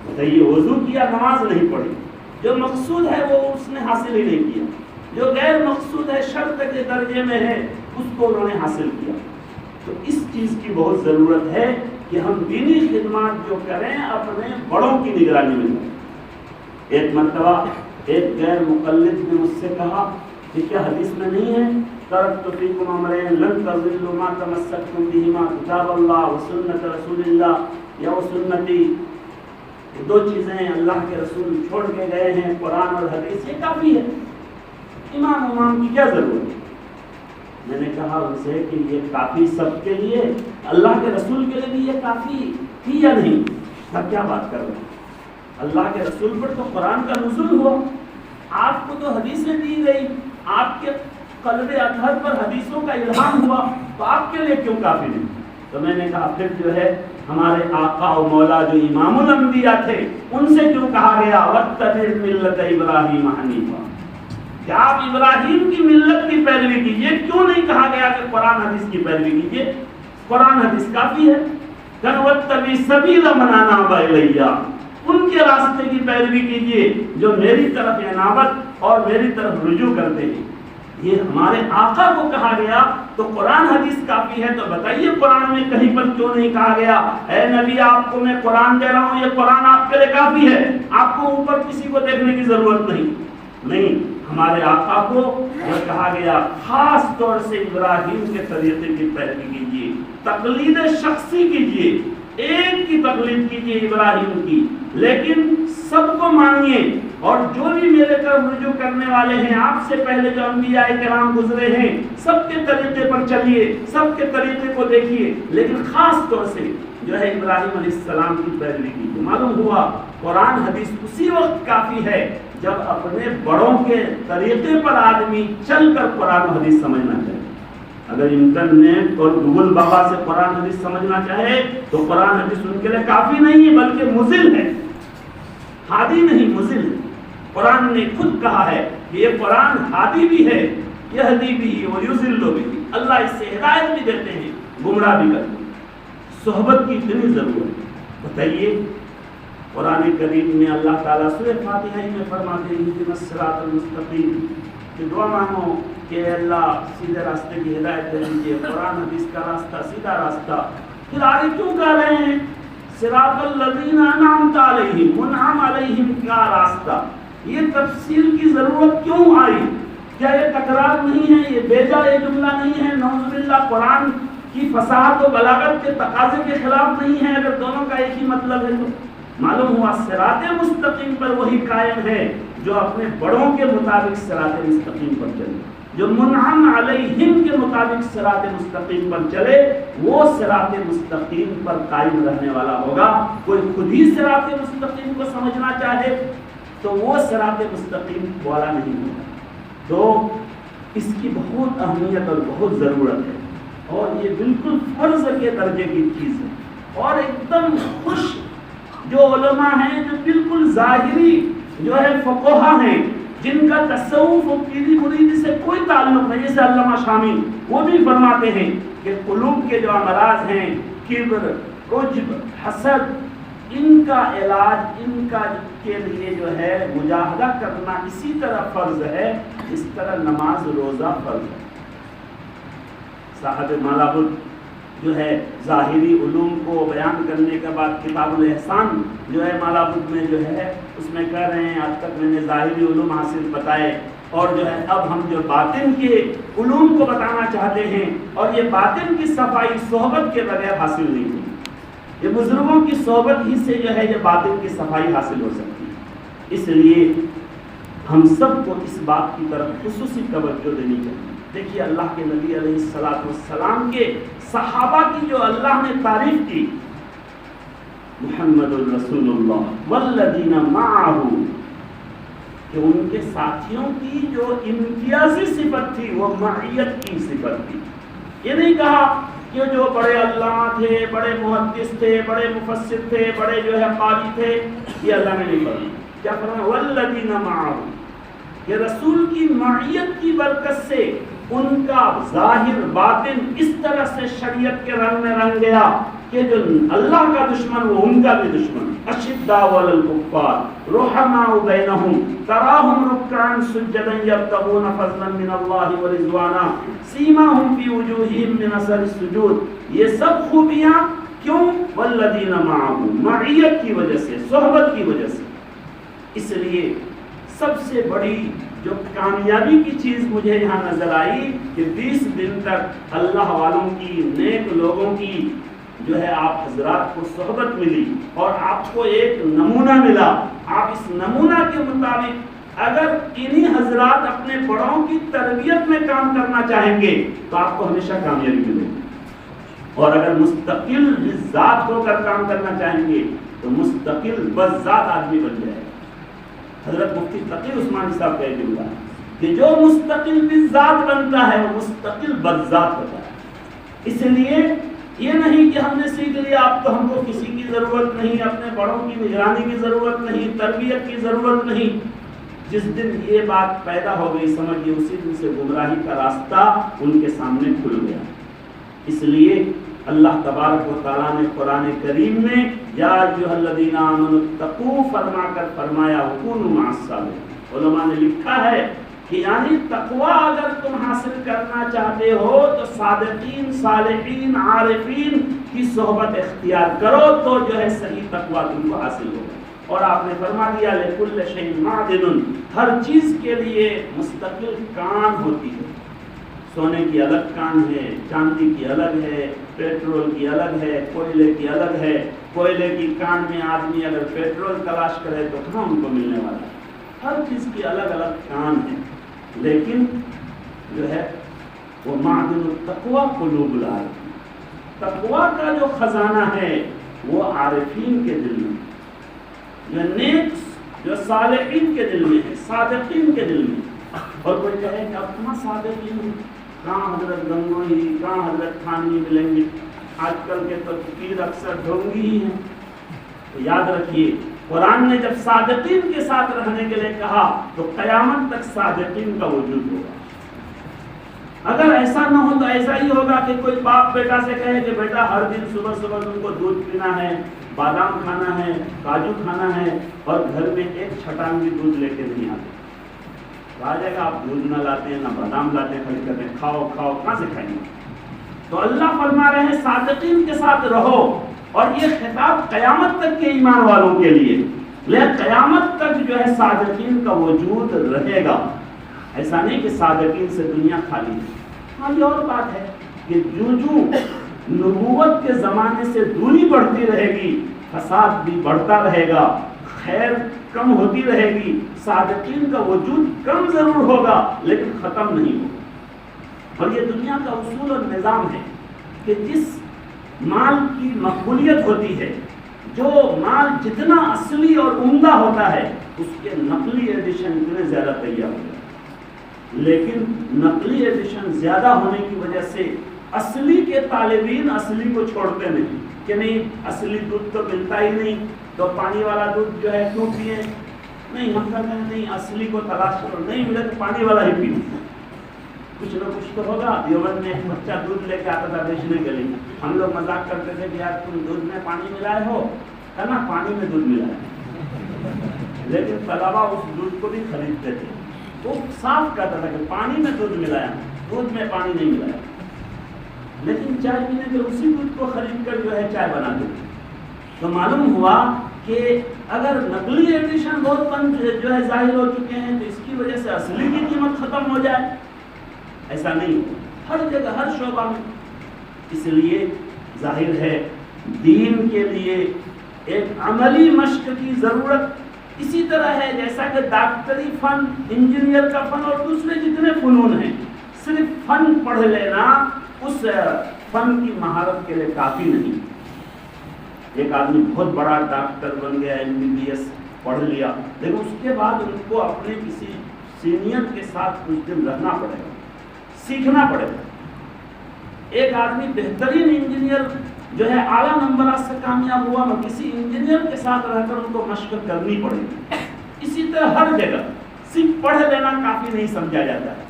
بتائیے، وضو کیا نماز نہیں پڑھی، جو مقصود ہے وہ اس نے حاصل ہی نہیں کیا، جو غیر مقصود ہے، شرط کے درجے میں ہے، اس کو انہوں نے حاصل کیا۔ تو اس چیز کی بہت ضرورت ہے کہ ہم دینی خدمات جو کریں اپنے بڑوں کی نگرانی میں کریں۔ ایک مرتبہ ایک غیر مقلد نے مجھ سے کہا کہ کیا حدیث میں نہیں ہے ترکت فیکم امرین لن تضلوا ما تمسکتم بہما کتاب اللہ و سنت رسول اللہ، یا و سنتی، دو چیزیں اللہ کے رسول چھوڑ کے گئے ہیں، قرآن اور حدیث، یہ کافی ہے، امام کی کیا ضرورت ہے؟ میں نے کہا ان سے کہ یہ کافی سب کے لیے، اللہ کے رسول کے لیے بھی یہ کافی تھی یا نہیں؟ سب کیا بات کر رہے ہیں؟ اللہ کے رسول پر تو قرآن کا نزول ہوا، آپ کو تو حدیثیں دی گئی، آپ کے قلب اطہر پر حدیثوں کا الہام ہوا، تو آپ کے لیے کیوں کافی نہیں؟ تو میں نے کہا پھر جو ہے ہمارے آقا و مولا جو امام الانبیاء تھے، ان سے کیوں کہا گیا وَاتَّبِعْ مِلَّةَ إِبْرَاهِيمَ حَنِيفًا، کہ آپ ابراہیم کی ملت کی پیروی کیجیے؟ کیوں نہیں کہا گیا کہ قرآن حدیث کی پیروی کیجیے؟ قرآن حدیث کافی ہے۔ وَاتَّبِعْ سَبِيلَ مَنْ أَنَابَ إِلَيَّ، ان کے راستے کی پیروی کیجیے جو میری طرف انابت اور میری طرف رجوع کرتے ہیں۔ یہ ہمارے آقا کو کہا گیا تو قرآن حدیث کافی ہے، تو بتائیے قرآن میں کہیں پر کیوں نہیں کہا گیا اے نبی آپ کو میں قرآن دے رہا ہوں، یہ قرآن آپ کے لیے کافی ہے، آپ کو اوپر کسی کو دیکھنے کی ضرورت نہیں۔ ہمارے آقا کو یہ کہا گیا خاص طور سے ابراہیم کے طریقے کی پیروی کیجیے، تقلید شخصی کیجیے، ایک کی تقلید کیجیے ابراہیم کی، لیکن سب کو مانیے، اور جو بھی میرے طرف رجوع کرنے والے ہیں، آپ سے پہلے جو انبیاء کرام گزرے ہیں، سب کے طریقے پر چلیے، سب کے طریقے کو دیکھیے، لیکن خاص طور سے جو ہے ابراہیم علیہ السلام کی پیروی کی۔ معلوم ہوا قرآن حدیث اسی وقت کافی ہے جب اپنے بڑوں کے طریقے پر آدمی چل کر قرآن و حدیث سمجھنا چاہے۔ اگر انٹرنیٹ اور گوگل بابا سے قرآن حدیث سمجھنا چاہے تو قرآن حدیث ان کے لیے کافی نہیں ہے، بلکہ مضل ہے، ہادی نہیں، مضل ہے۔ قرآن نے خود کہا ہے کہ یہ قرآن ہادی بھی ہے، یہدی بھی اور یضل بھی، اللہ اس سے ہدایت بھی دیتے ہیں، گمراہ بھی کرتے ہیں۔ صحبت کی اتنی ضرورت ہے۔ بتائیے قرآن کریم میں اللہ تعالیٰ سورہ فاتحہ میں فرماتے ہیں اہدنا الصراط المستقیم، کہ دعا مانگو کہ اللہ سیدھے راستے کی ہدایت دے دیجیے، قرآن حدیث کا راستہ سیدھا راستہ. پھر آگے کیوں کہہ رہے ہیں صراط الذین انعمت علیہم، منعم علیہم کا راستہ؟ یہ تفصیل کی ضرورت کیوں آئی؟ کیا یہ تکرار نہیں ہے؟ یہ بیجا یہ جملہ نہیں ہے؟ نعوذ باللہ قرآن کی فصاحت و بلاغت کے تقاضے کے خلاف نہیں ہے اگر دونوں کا ایک ہی مطلب ہے تو؟ معلوم ہوا صراط مستقیم پر وہی قائم ہے جو اپنے بڑوں کے مطابق صراط مستقیم پر چلے، جو منعم علیہم کے مطابق صراط مستقیم پر چلے وہ صراط مستقیم پر قائم رہنے والا ہوگا. کوئی خود ہی صراط مستقیم کو سمجھنا چاہے تو وہ صراط مستقیم والا نہیں ہوگا. تو اس کی بہت اہمیت اور بہت ضرورت ہے، اور یہ بالکل فرض کے درجے کی چیز ہے. اور ایک دم خوش جو علماء ہیں، جو بالکل ظاہری جو ہے فقہا ہیں، جن کا تصوف و پیری مرید سے کوئی تعلق نہیں، جیسے علامہ شامی وہ بھی فرماتے ہیں کہ قلوب کے جو امراض ہیں، کبر، عجب، حسد، ان کا علاج ان کا کے لیے جو ہے مجاہدہ کرنا اسی طرح فرض ہے اس طرح نماز روزہ فرض ہے. صاحب مالابد جو ہے ظاہری علوم کو بیان کرنے کے بعد کتاب الاحسان جو ہے مالابد میں جو ہے اس میں کہہ رہے ہیں اب تک میں نے ظاہری علوم حاصل بتائے، اور جو ہے اب ہم جو باطن کے علوم کو بتانا چاہتے ہیں، اور یہ باطن کی صفائی صحبت کے بغیر حاصل نہیں ہوئی. یہ بزرگوں کی صحبت ہی سے جو ہے یہ باطن کی صفائی حاصل ہو سکتی ہے. اس لیے ہم سب کو اس بات کی طرف خصوصی توجہ دینی چاہیے. دیکھیے اللہ کے نبی علیہ السلام کے صحابہ کی جو اللہ نے تعریف کی، محمد الرسول اللہ والذین معہ، کہ ان کے ساتھیوں کی جو امتیازی صفت تھی وہ معیت کی صفت تھی. یہ نہیں کہا کہ جو بڑے علامہ تھے، بڑے محدث تھے، بڑے مفسر تھے، بڑے جو ہے قاری تھے، یہ اللہ نے نہیں فرمایا. کیا فرمایا؟ والذین معہ، کہ رسول کی معیت کی برکت سے ان کا ظاہر باطن اس طرح سے شریعت کے رنگ میں رنگ گیا کہ جو اللہ کا دشمن وہ ان کا بھی دشمن. اشداء علی الکفار رحماء بینہم تراہم رکعا سجدا یبتغون فضلا من اللہ ورضوانا سیماہم فی وجوہہم من اثر السجود. یہ سب خوبیاں کیوں؟ والذین معہ، معیت کی وجہ سے، صحبت کی وجہ سے. اس لیے سب سے بڑی جو کامیابی کی چیز مجھے یہاں نظر آئی کہ 20 دن تک اللہ والوں کی، نیک لوگوں کی جو ہے آپ حضرات کو صحبت ملی، اور آپ کو ایک نمونہ ملا. آپ اس نمونہ کے مطابق اگر انہی حضرات اپنے بڑوں کی تربیت میں کام کرنا چاہیں گے تو آپ کو ہمیشہ کامیابی ملے گی. اور اگر مستقل ذات ہو کر کام کرنا چاہیں گے تو مستقل بذات آدمی بن جائے. حضرت مفتی تقی عثمانی صاحب کا یہ جملہ ہے کہ جو مستقل بذات بنتا ہے وہ مستقل بذات ہوتا ہے. اس لیے یہ نہیں کہ ہم نے سیکھ لیا اب تو ہم کو کسی کی ضرورت نہیں، اپنے بڑوں کی نگرانی کی ضرورت نہیں، تربیت کی ضرورت نہیں. جس دن یہ بات پیدا ہو گئی سمجھیے اسی دن سے گمراہی کا راستہ ان کے سامنے کھل گیا. اس لیے اللہ تبارک و تعالیٰ نے قرآن کریم میں یا ایھا الذین آمنوا اتقوا فرما کر فرمایا وکونوا مع الصابرین. علماء نے لکھا ہے کہ یعنی تقوی اگر تم حاصل کرنا چاہتے ہو تو صادقین، صالحین، عارفین کی صحبت اختیار کرو تو جو ہے صحیح تقوی تم کو حاصل ہوگا. اور آپ نے فرما دیا لکل شیء معدن، ہر چیز کے لیے مستقل کان ہوتی ہے. سونے کی الگ کان ہے، چاندی کی الگ ہے، پیٹرول کی الگ ہے، کوئلے کی الگ ہے. کوئلے کی کان میں آدمی اگر پیٹرول تلاش کرے تو کہاں ان کو ملنے والا ہے؟ ہر چیز کی الگ الگ کان ہے. لیکن جو ہے وہ معدن التقوی قلوب العارفین، تقوی کا جو خزانہ ہے وہ عارفین کے دل میں، جو نیک، جو صالحین کے دل میں ہے، صادقین کے دل میں. اور کوئی کہے کہ اب کہاں صادقین، کہاں حضرت گنگوہی، کہاں حضرت تھانوی ملیں گے، آج کل کے تو پیر اکثر ڈھونگی ہی ہیں. تو یاد رکھیے قرآن نے جب صادقین کے ساتھ رہنے کے لیے کہا تو قیامت تک صادقین کا وجود ہوگا. اگر ایسا نہ ہو تو ایسا ہی ہوگا کہ کوئی باپ بیٹا سے کہے کہ بیٹا ہر دن صبح صبح تم کو دودھ پینا ہے، بادام کھانا ہے، کاجو کھانا ہے، اور گھر میں ایک چھٹان بھی دودھ لے کے نہیں آتے. کہا جائے گا آپ دودھ نہ لاتے ہیں، نہ بادام لاتے ہیں، خرید کرتے ہیں، کھاؤ کھاؤ، کہاں سے کھائیں گے؟ تو اللہ فرما رہے ہیں صادقین کے ساتھ رہو، اور یہ خطاب قیامت تک کے ایمان والوں کے لیے، لیکن قیامت تک جو ہے صادقین کا وجود رہے گا۔ ایسا نہیں کہ صادقین سے دنیا خالی ہے۔ ہاں یہ اور بات ہے کہ جو نبوت کے زمانے سے دوری بڑھتی رہے گی، فساد بھی بڑھتا رہے گا، خیر کم ہوتی رہے گی، صادقین کا وجود کم ضرور ہوگا لیکن ختم نہیں ہوگا۔ اور یہ دنیا کا اصول اور نظام ہے کہ جس مال کی مقبولیت ہوتی ہے، جو مال جتنا اصلی اور عمدہ ہوتا ہے، اس کے نقلی ایڈیشن اتنے زیادہ تیار ہوتے ہیں، لیکن نقلی ایڈیشن زیادہ ہونے کی وجہ سے اصلی کے طالبین اصلی کو چھوڑتے نہیں کہ نہیں اصلی دودھ تو ملتا ہی نہیں، تو پانی والا دودھ جو ہے کیوں پیے؟ نہیں، ہم کہتے ہیں نہیں اصلی کو تلاش کرو، نہیں ملے تو پانی والا ہی پیو۔ کچھ نہ کچھ تو ہوگا۔ دیوبند میں ایک بچہ دودھ لے کے آتا تھا بیچنے کے لیے، ہم لوگ مذاق کرتے تھے کہ یار تم دودھ میں پانی ملائے ہو، کہنا پانی میں دودھ ملایا، لیکن طلبا اس دودھ کو بھی خریدتے تھے۔ وہ صاف کہتا تھا کہ پانی میں دودھ ملایا، دودھ میں پانی نہیں ملایا، لیکن چائے پینے کے اسی دودھ کو خرید کر جو ہے چائے بنا دیتے۔ تو معلوم ہوا کہ اگر نقلی ایڈیشن بہت کم جو ہے ظاہر ہو چکے ہیں تو اس کی وجہ سے اصلی کی قیمت ختم ہو جائے، ایسا نہیں ہو ہر جگہ ہر شعبہ میں۔ اس لیے ظاہر ہے دین کے لیے ایک عملی مشق کی ضرورت اسی طرح ہے جیسا کہ ڈاکٹری فن، انجینئر کا فن اور دوسرے جتنے فنون ہیں، صرف فن پڑھ لینا اس فن کی مہارت کے لیے کافی نہیں۔ ایک آدمی بہت بڑا ڈاکٹر بن گیا، MBBS پڑھ لیا، لیکن اس کے بعد ان کو اپنے کسی سینئر کے ساتھ کچھ دن رہنا پڑے گا، سیکھنا پڑے گا۔ ایک آدمی بہترین انجینئر جو ہے اعلیٰ نمبرات سے کامیاب ہوا، میں کسی انجینئر کے ساتھ رہ کر ان کو مشق کرنی پڑے گی۔ اسی طرح ہر جگہ صرف پڑھ لینا کافی نہیں سمجھا جاتا ہے۔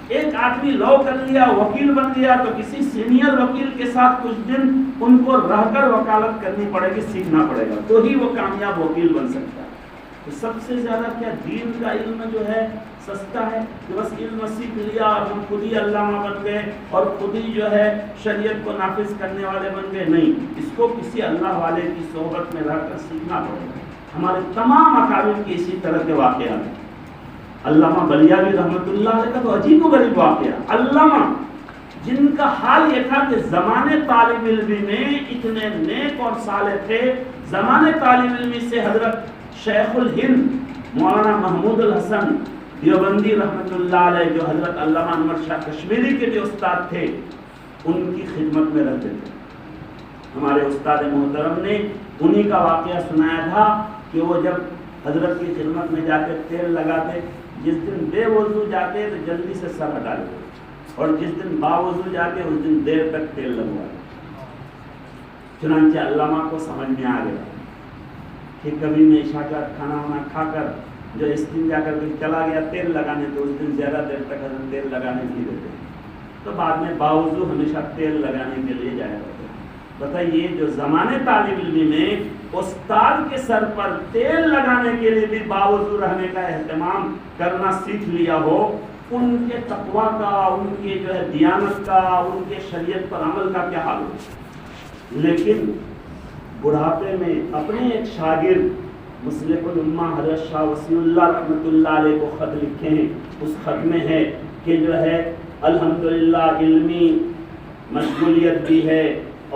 ایک آدمی لاء کر لیا، وکیل بن گیا، تو کسی سینئر وکیل کے ساتھ کچھ دن ان کو رہ کر وکالت کرنی پڑے گی، سیکھنا پڑے گا، تو ہی وہ کامیاب وکیل بن سکتا ہے۔ تو سب سے زیادہ کیا دین کا علم جو ہے سستا ہے کہ بس علم سیکھ لیا اور ہم خود ہی علامہ بن گئے اور خود ہی جو ہے شریعت کو نافذ کرنے والے بن گئے؟ نہیں، اس کو کسی اللہ والے کی صحبت میں رہ کر سیکھنا پڑے گا۔ ہمارے تمام اکابر کے اسی طرح کے واقعات ہیں۔ علامہ بلیاوی رحمۃ اللہ علیہ کا تو عجیب و غریب واقعہ، علامہ جن کا حال یہ تھا کہ زمانے طالب علمی میں اتنے نیک اور صالح تھے، زمانے طالب علمی سے حضرت شیخ الہند مولانا محمود الحسن دیوبندی رحمۃ اللہ علیہ، جو حضرت علامہ انور شاہ کشمیری کے بھی استاد تھے، ان کی خدمت میں رہتے تھے۔ ہمارے استاد محترم نے انہی کا واقعہ سنایا تھا کہ وہ جب حضرت کی خدمت میں جاتے تیل لگاتے، جس دن بے وضو جاتے تو جلدی سے سر ہٹا لیتے، اور جس دن باوضو جاتے اس دن دیر تک تیل لگواتے۔ چنانچہ علامہ کو سمجھ میں آ گیا کہ کبھی میں عشاء کا کھانا وانا کھا کر جو استنجا کر کے چلا گیا تیل لگانے، تو اس دن زیادہ دیر تک حضرت تیل لگانے نہیں دیتے، تو بعد میں باوضو ہمیشہ تیل لگانے کے لیے جایا کرتے۔ بتائیے جو زمانے طالب علمی میں استاد کے سر پر تیل لگانے کے لیے بھی باوضو رہنے کا اہتمام کرنا سیکھ لیا ہو، ان کے تقویٰ کا، ان کے جو ہے دیانت کا، ان کے شریعت پر عمل کا کیا حال ہو۔ لیکن بڑھاپے میں اپنے ایک شاگرد مصلح الامہ حضرت شاہ وسیع اللہ رحمۃ اللہ علیہ کو خط لکھے ہیں، اس خط میں ہے کہ جو ہے الحمدللہ علمی مشغولیت بھی ہے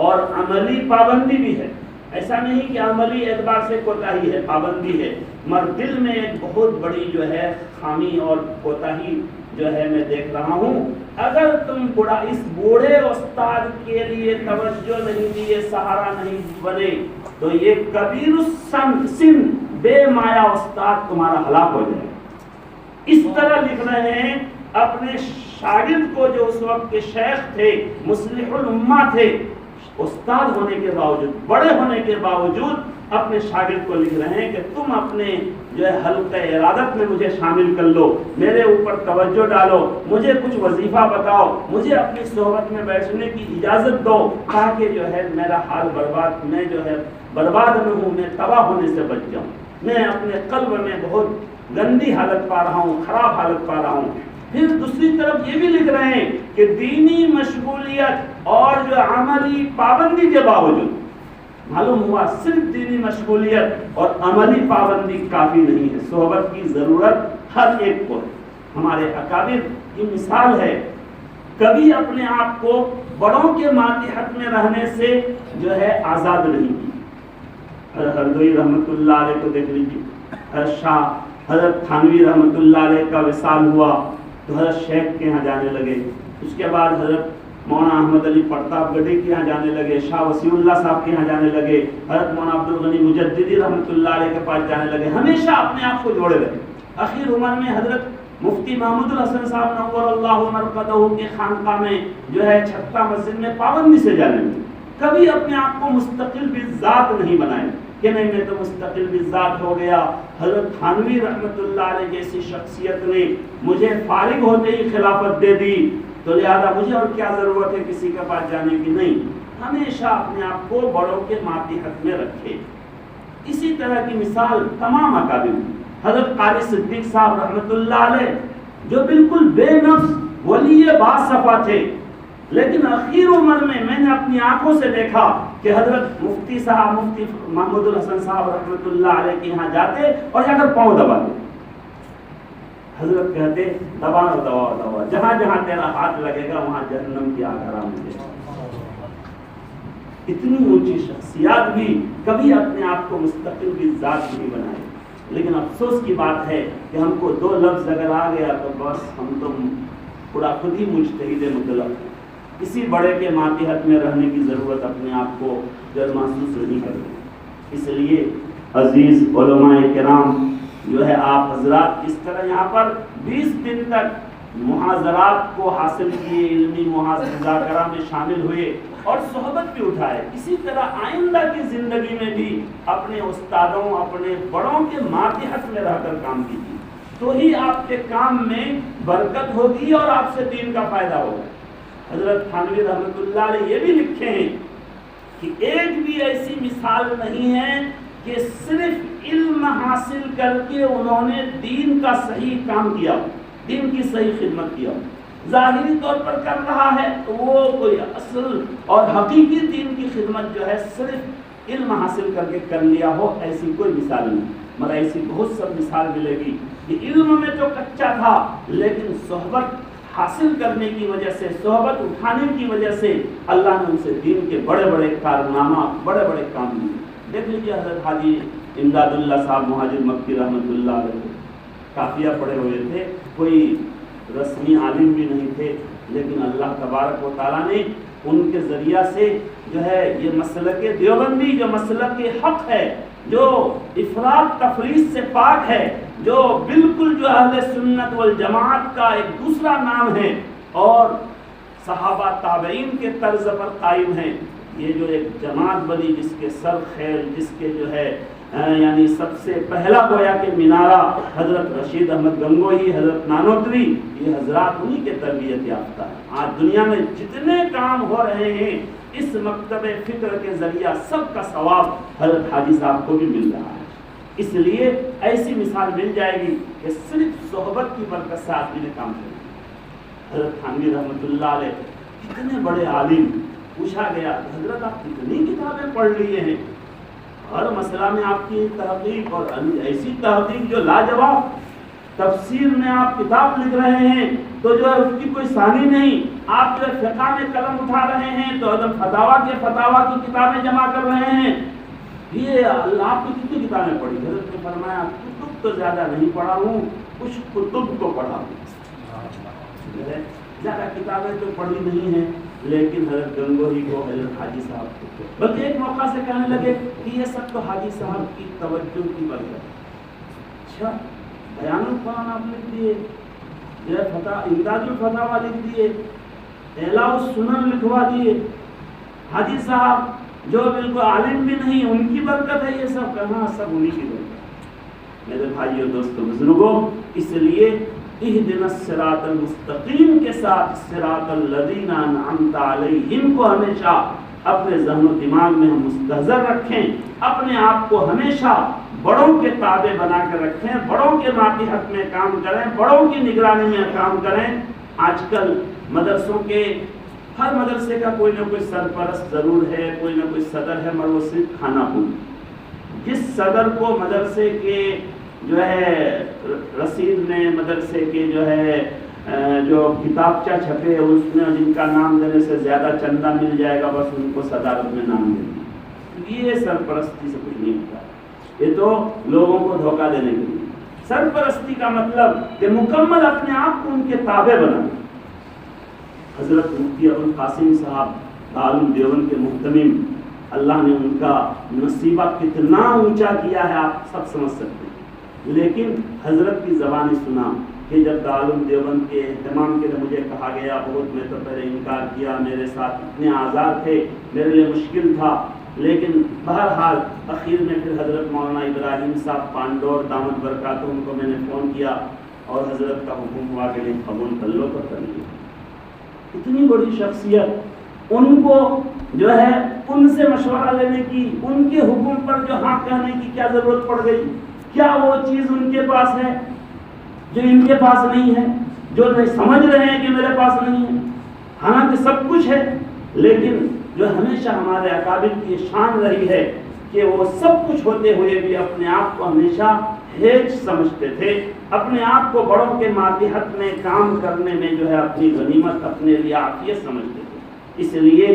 اور عملی پابندی بھی ہے۔ ایسا نہیں کہ عملی اعتبار سے کوتاہی ہے، پابندی ہے، مگر دل میں ایک بہت بڑی جو ہے خامی اور کوتاہی جو ہے میں دیکھ رہا ہوں۔ اگر تم اس بوڑھے استاد کے لیے توجہ نہیں دیے، سہارا نہیں بنے، تو یہ کبیر السن بے مایا استاد تمہارا ہلاک ہو جائے۔ اس طرح لکھ رہے ہیں اپنے شاگرد کو جو اس وقت کے شیخ تھے، مصلح الامہ تھے، استاد ہونے کے باوجود، بڑے ہونے کے باوجود اپنے شاگرد کو لکھ رہے ہیں کہ تم اپنے جو ہے حلقہ ارادت میں مجھے شامل کر لو، میرے اوپر توجہ ڈالو، مجھے کچھ وظیفہ بتاؤ، مجھے اپنی صحبت میں بیٹھنے کی اجازت دو، تاکہ جو ہے میرا حال برباد، میں جو ہے برباد نہ ہوں، میں تباہ ہونے سے بچ جاؤں۔ میں اپنے قلب میں بہت گندی حالت پا رہا ہوں، خراب حالت پا رہا ہوں۔ پھر دوسری طرف یہ بھی لکھ رہے ہیں کہ دینی مشغولیت اور جو عملی پابندی کے باوجود معلوم ہوا صرف دینی مشغولیت اور عملی پابندی کافی نہیں ہے، صحبت کی ضرورت ہر ایک کو ہے۔ ہمارے اکابر کی مثال ہے، کبھی اپنے آپ کو بڑوں کے ماتحت میں رہنے سے جو ہے آزاد نہیں کی۔ حضرت ہردوئی رحمۃ اللہ علیہ کو دیکھ لیجیے، حضرت تھانوی رحمۃ اللہ علیہ کا وصال ہوا تو حضرت شیخ کے یہاں جانے لگے، اس کے بعد حضرت مولانا احمد علی پرتاپ گڈے کے یہاں جانے لگے، شاہ وسیع اللہ صاحب کے یہاں جانے لگے، حضرت مولانا عبدالغنی مجددی رحمۃ اللہ علیہ کے پاس جانے لگے، ہمیشہ اپنے آپ کو جوڑے رہے۔ اخیر عمر میں حضرت مفتی محمود الحسن صاحب نور اللہ مرقدہ کے خانقاہ میں جو ہے چھتہ مسجد میں پابندی سے جانے لگے، کبھی اپنے آپ کو مستقل بالذات نہیں بنائے کہ نہیں میں تو مستقل بالذات ہو گیا۔ حضرت تھانوی رحمۃ اللہ علیہ جیسی شخصیت نے مجھے فارغ ہوتے ہی خلافت دے دی، تو لہذا مجھے اور کیا ضرورت ہے کسی کے پاس جانے کی۔ نہیں، ہمیشہ اپنے آپ کو بڑوں کے ماتحت میں رکھے۔ اسی طرح کی مثال تمام اکابر، حضرت قاری صدیق صاحب رحمۃ اللہ علیہ جو بالکل بے نفس ولی باصفا تھے، لیکن اخیر عمر میں نے اپنی آنکھوں سے دیکھا کہ حضرت مفتی صاحب مفتی محمود الحسن صاحب رحمۃ اللہ علیہ کے یہاں جاتے اور جا کر پاؤں دباتے، حضرت کہتے دبا دبا دبا، جہاں جہاں تیرا ہاتھ لگے گا وہاں جہنم کی آگ حرام ہو جائے۔ اتنی اونچی شخصیات بھی کبھی اپنے آپ کو مستقل بالذات نہیں بنائے، لیکن افسوس کی بات ہے کہ ہم کو دو لفظ اگر آ گیا تو بس ہم تو پورا خود ہی مجتہد مطلق ہیں، کسی بڑے کے ماتحت میں رہنے کی ضرورت اپنے آپ کو جب محسوس نہیں کرتے۔ اس لیے عزیز علماء کرام جو ہے آپ حضرات اس طرح یہاں پر 20 دن تک محاضرات کو حاصل کیے، علمی مذاکرہ میں شامل ہوئے اور صحبت بھی اٹھائے۔ اسی طرح آئندہ کی زندگی میں بھی اپنے استادوں اپنے بڑوں کے ماتحت میں رہ کر کام کیجیے، تو ہی آپ کے کام میں برکت ہوگی اور آپ سے دین کا فائدہ ہوگا۔ حضرت تھانوی رحمۃ اللہ علیہ یہ بھی لکھے ہیں کہ ایک بھی ایسی مثال نہیں ہے کہ صرف علم حاصل کر کے انہوں نے دین کا صحیح کام کیا، دین کی صحیح خدمت کیا، ظاہری طور پر کر رہا ہے تو وہ کوئی اصل اور حقیقی دین کی خدمت جو ہے صرف علم حاصل کر کے کر لیا ہو، ایسی کوئی مثال نہیں، مگر ایسی بہت سب مثال ملے گی کہ علم میں تو کچا تھا لیکن صحبت حاصل کرنے کی وجہ سے، صحبت اٹھانے کی وجہ سے اللہ نے ان سے دین کے بڑے بڑے کارنامہ بڑے بڑے کام دیے۔ دیکھ لیجیے حضرت حاجی امداد اللہ صاحب مہاجر مکی رحمۃ اللہ علیہ کافیہ پڑھے ہوئے تھے، کوئی رسمی عالم بھی نہیں تھے، لیکن اللہ تبارک و تعالیٰ نے ان کے ذریعہ سے جو ہے یہ مسلک دیوبندی جو مسلک حق ہے، جو افراط تفریط سے پاک ہے، جو بالکل جو اہل سنت والجماعت کا ایک دوسرا نام ہے اور صحابہ تابعین کے طرز پر قائم ہے، یہ جو ایک جماعت بنی جس کے سر خیر، جس کے جو ہے یعنی سب سے پہلا گویا کہ مینارہ حضرت رشید احمد گنگوہی، حضرت نانوتوی، یہ حضرات انہی کے تربیت یافتہ ہیں۔ آج دنیا میں جتنے کام ہو رہے ہیں اس مکتب فکر کے ذریعہ سب کا ثواب حضرت حاجی صاحب کو بھی مل رہا ہے۔ اس لیے ایسی مثال مل جائے گی کہ صرف صحبت کی برکت سے آدمی نے کام کیا۔ حضرت تھانوی رحمۃ اللہ علیہ کتنے بڑے عالم، پوچھا گیا حضرت آپ کتنی کتابیں پڑھ لیے ہیں، ہر مسئلہ میں آپ کی تحقیق اور ایسی تحقیق جو لاجواب، تفسیر میں آپ کتاب لکھ رہے ہیں تو جو ہے اس کی کوئی ثانی نہیں، آپ جو ہے فقہ میں قلم اٹھا رہے ہیں تو فتاوا کی کتابیں جمع کر رہے ہیں، یہ اللہ آپ کو کتنی کتابیں پڑھی؟ حضرت نے فرمایا کتب تو زیادہ نہیں پڑھا ہوں، کچھ کتب کو پڑھا ہوں، زیادہ کتابیں تو پڑھی نہیں ہیں، لیکن حضرت گنگوہی کو، حضرت حاجی صاحب کو، بلکہ ایک موقع سے کہنے لگے کہ یہ سب تو حاجی صاحب کی توجہ کی برکت۔ اچھا، بیان القرآن آپ لکھ دیے، امداد الفتاوی لکھ دیے، اعلاء السنن لکھوا دیے، حاجی صاحب جو بالکل عالم بھی نہیں ان کی برکت ہے، یہ سب کہاں؟ سب انہی کی برکت۔ میرے بھائیو دوستو بزرگوں، اس لیے اہدنا الصراط المستقیم کے ساتھ صراط الذین انعمت علیہم کو ہمیشہ اپنے ذہن و دماغ میں ہم مستحضر رکھیں، اپنے آپ کو ہمیشہ بڑوں کے تابع بنا کر رکھیں، بڑوں کے ماتحت میں کام کریں، بڑوں کی نگرانی میں کام کریں۔ آج کل مدرسوں کے ہر مدرسے کا کوئی نہ کوئی سرپرست ضرور ہے، کوئی نہ کوئی صدر ہے، مگر وہ صرف کھانا پوری۔ جس صدر کو مدرسے کے جو ہے رسید میں، مدرسے کے جو کتابچہ چھپے اس میں جن کا نام دینے سے زیادہ چندہ مل جائے گا، بس ان کو صدارت میں نام دیں۔ یہ سرپرستی سے کچھ نہیں ہوتا، یہ تو لوگوں کو دھوکہ دینے کے لیے۔ سرپرستی کا مطلب کہ مکمل اپنے آپ کو ان کے تابع بنانا۔ حضرت مفتی ابوالقاسم صاحب دارالعلوم دیوبند کے محتمم، اللہ نے ان کا نصیبہ کتنا اونچا کیا ہے آپ سب سمجھ سکتے ہیں، لیکن حضرت کی زبانی سنا کہ جب دارالعلوم دیوبند کے اہتمام کے لیے مجھے کہا گیا، بہت میں تو پہلے انکار کیا، میرے ساتھ اتنے آزاد تھے، میرے لیے مشکل تھا، لیکن بہرحال اخیر میں پھر حضرت مولانا ابراہیم صاحب پانڈور دامت برکاتہ ان کو میں نے فون کیا اور حضرت کا حکم ہوا کہ نہیں قبول کر لو، تو کر لیا۔ اتنی بڑی شخصیت، ان کو جو ہے ان سے مشورہ لینے کی، ان کے حکم پر جو ہاں کہنے کی کیا ضرورت پڑ گئی؟ کیا وہ چیز ان کے پاس ہے جو ان کے پاس نہیں ہے، جو نہیں سمجھ رہے ہیں کہ میرے پاس نہیں ہے؟ حالانکہ سب کچھ ہے، لیکن جو ہمیشہ ہمارے اکابر کی شان رہی ہے کہ وہ سب کچھ ہوتے ہوئے بھی اپنے آپ کو ہمیشہ ہیچ سمجھتے تھے، اپنے آپ کو بڑوں کے ماتحت میں کام کرنے میں جو ہے اپنی غنیمت، اپنے لیے عافیت سمجھتے تھے۔ اس لیے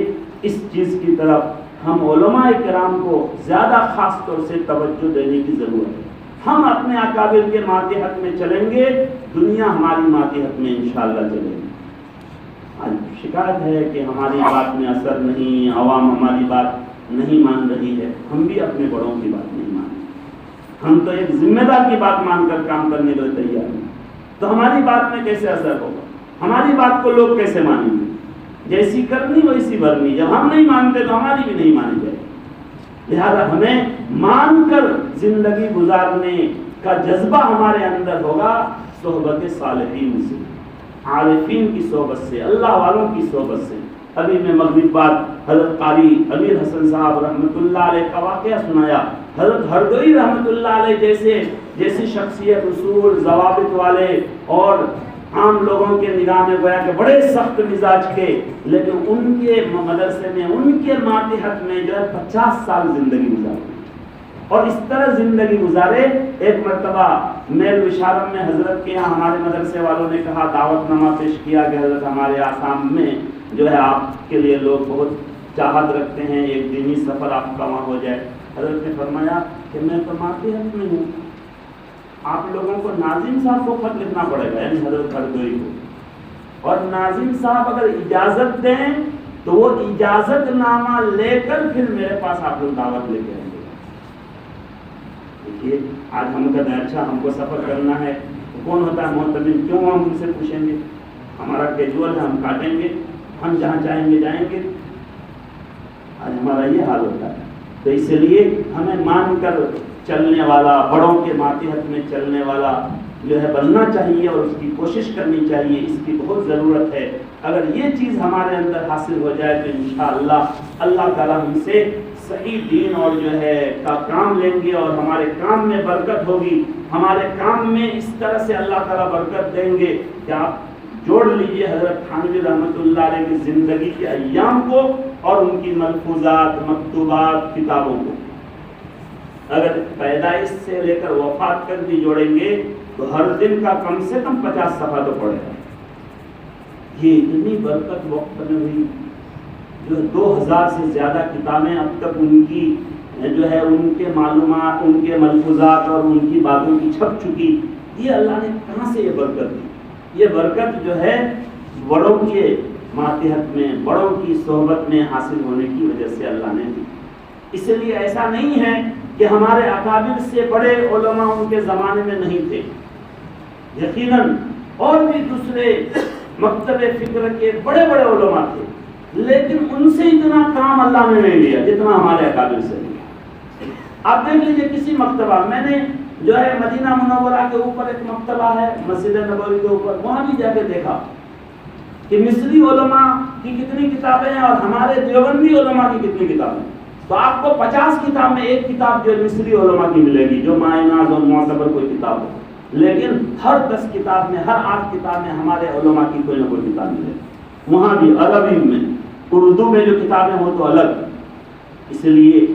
اس چیز کی طرف ہم علماء کرام کو زیادہ خاص طور سے توجہ دینے کی ضرورت ہے۔ ہم اپنے اکابر کے ماتحت میں چلیں گے، دنیا ہماری ماتحت میں انشاءاللہ چلے گی۔ آج شکایت ہے کہ ہماری بات میں اثر نہیں، عوام ہماری بات نہیں مان رہی ہے۔ ہم بھی اپنے بڑوں کی بات نہیں مان رہے، ہم تو ایک ذمہ دار کی بات مان کر کام کرنے کے لیے تیار ہیں، تو ہماری بات میں کیسے اثر ہوگا؟ ہماری بات کو لوگ کیسے مانیں گے؟ جیسی کرنی ویسی بھرنی، جب ہم نہیں مانتے تو ہماری بھی نہیں مانی جائے۔ لہذا ہمیں مان کر زندگی گزارنے کا جذبہ ہمارے اندر ہوگا، صحبت صالحین سے، عارفین کی صحبت سے، اللہ والوں کی صحبت سے۔ ابھی میں مغرب بعد حضرت قاری امیر حسن صاحب رحمۃ اللہ علیہ کا واقعہ سنایا۔ حضرت ہردوئی رحمۃ اللہ علیہ جیسی شخصیت، اصول ضوابط والے اور عام لوگوں کے نگاہ میں گویا کہ بڑے سخت مزاج کے، لیکن ان کے مدرسے میں، ان کے ماتحت میں جو ہے 50 سال زندگی گزاری اور اس طرح زندگی گزارے۔ ایک مرتبہ میل وشارم میں حضرت کے یہاں ہمارے مدرسے والوں نے کہا، دعوت نامہ پیش کیا کہ حضرت ہمارے آسام میں جو ہے آپ کے لیے لوگ بہت چاہت رکھتے ہیں، ایک دینی سفر آپ کا وہاں ہو جائے۔ حضرت نے فرمایا کہ میں تو ماتحت میں ہوں، آپ لوگوں کو ناظم صاحب کو خط لکھنا پڑے گا، یعنی حضرت ہردوئی کو، اور ناظم صاحب اگر اجازت دیں تو وہ اجازت نامہ لے کر پھر میرے پاس آپ لوگ دعوت لے کے آئیں گے۔ دیکھیے آج ہم کہتے ہیں اچھا ہم کو سفر کرنا ہے، تو کون ہوتا ہے محتمل؟ کیوں ہم ان سے پوچھیں گے؟ ہمارا کیجول ہے، ہم کاٹیں گے، ہم جہاں چاہیں گے جائیں گے۔ آج ہمارا یہ حال ہوتا ہے، تو اس لیے ہمیں مان کر چلنے والا، بڑوں کے ماتحت میں چلنے والا جو ہے بننا چاہیے اور اس کی کوشش کرنی چاہیے، اس کی بہت ضرورت ہے۔ اگر یہ چیز ہمارے اندر حاصل ہو جائے تو انشاءاللہ اللہ تعالیٰ ہم سے صحیح دین اور جو ہے کا کام لیں گے، اور ہمارے کام میں برکت ہوگی، ہمارے کام میں اس طرح سے اللہ تعالیٰ برکت دیں گے کہ آپ جوڑ لیجئے حضرت تھانوی رحمۃ اللہ علیہ کی زندگی کے ایام کو اور ان کی ملفوظات، مکتوبات، کتابوں کو، اگر پیدائش سے لے کر وفات تک بھی جوڑیں گے تو ہر دن کا کم سے کم 50 صفحہ تو پڑے گا۔ یہ اتنی برکت وقت میں ہوئی، جو 2000 سے زیادہ کتابیں اب تک ان کی جو ہے ان کے معلومات، ان کے ملفوظات اور ان کی باتوں کی چھپ چکی۔ یہ اللہ نے کہاں سے یہ برکت دی؟ یہ برکت جو ہے بڑوں کے ماتحت میں، بڑوں کی صحبت میں حاصل ہونے کی وجہ سے اللہ نے دی۔ اس لیے ایسا نہیں ہے کہ ہمارے اکابر سے بڑے علماء ان کے زمانے میں نہیں تھے، یقیناً اور بھی دوسرے مکتب فکر کے بڑے بڑے علماء تھے، لیکن ان سے اتنا کام اللہ نے نہیں لیا جتنا ہمارے اکابر سے لیا۔ آپ دیکھ لیجیے کسی مکتبہ، میں نے جو ہے مدینہ منورہ کے اوپر ایک مکتبہ ہے، مسجد نبوی کے اوپر، وہاں بھی جا کے دیکھا کہ مصری علماء کی کتنی کتابیں ہیں اور ہمارے دیوبندی علماء کی کتنی کتابیں ہیں۔ تو آپ کو 50 کتاب میں ایک کتاب جو مصری علماء کی ملے گی، جو مائناز اور معتبر کوئی کتاب ہو، لیکن ہر 10 کتاب میں، ہر 8 کتاب میں ہمارے علماء کی کوئی نہ کوئی کتاب ملے گی، وہاں بھی عربی میں، اردو میں جو کتابیں ہوں تو الگ۔ اس لیے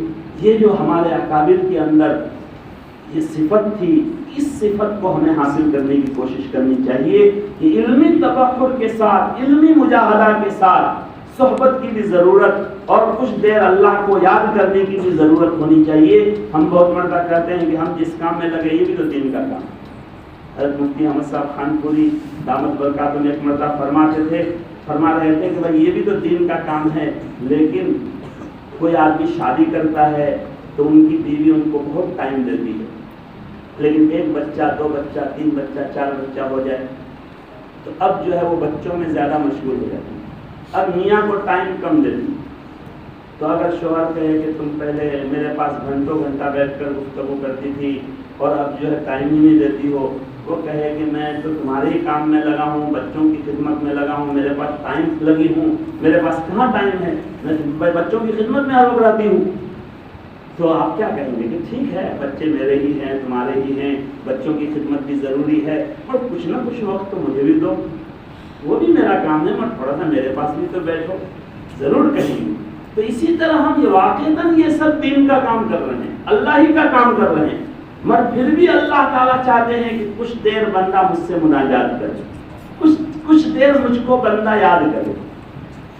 یہ جو ہمارے اکابر کے اندر یہ صفت تھی، اس صفت کو ہمیں حاصل کرنے کی کوشش کرنی چاہیے کہ علمی تفکر کے ساتھ، علمی مجاہدہ کے ساتھ صحبت کی بھی ضرورت اور کچھ دیر اللہ کو یاد کرنے کی بھی ضرورت ہونی چاہیے۔ ہم بہت مرتبہ کہتے ہیں کہ ہم جس کام میں لگے یہ بھی تو دین کا کام ہے۔ حضرت مفتی احمد صاحب خان پوری دامت برکاتہ ایک مرتبہ فرما رہے تھے کہ بھائی یہ بھی تو دین کا کام ہے، لیکن کوئی آدمی شادی کرتا ہے تو ان کی بیوی ان کو بہت ٹائم دیتی ہے، لیکن 1 بچہ 2 بچہ 3 بچہ 4 بچہ ہو جائے تو اب جو ہے وہ بچوں میں زیادہ مشغول ہو جاتی ہے، اب میاں کو ٹائم کم دیتی۔ تو اگر شوہر کہے کہ تم پہلے میرے پاس گھنٹوں گھنٹہ بیٹھ کر گفتگو کرتی تھی اور اب جو ہے ٹائم ہی نہیں دیتی ہو، وہ کہے کہ میں تو تمہارے ہی کام میں لگا ہوں، بچوں کی خدمت میں لگا ہوں، میرے پاس ٹائم لگی ہوں، میرے پاس کہاں ٹائم ہے، میں بچوں کی خدمت میں ہر وقت رہتی ہوں، تو آپ کیا کہیں گے کہ ٹھیک ہے بچے میرے ہی ہیں، تمہارے ہی ہیں، بچوں کی خدمت بھی ضروری ہے، اور کچھ نہ کچھ وقت تو مجھے بھی دو، وہ بھی میرا کام ہے، مگر تھوڑا سا میرے پاس بھی تو بیٹھو، ضرور کہیں گے۔ تو اسی طرح ہم یہ واقعتاً یہ سب دین کا کام کر رہے ہیں، اللہ ہی کا کام کر رہے ہیں، مگر پھر بھی اللہ تعالیٰ چاہتے ہیں کہ کچھ دیر بندہ مجھ سے مناجات کرے، کچھ دیر مجھ کو بندہ یاد کرے۔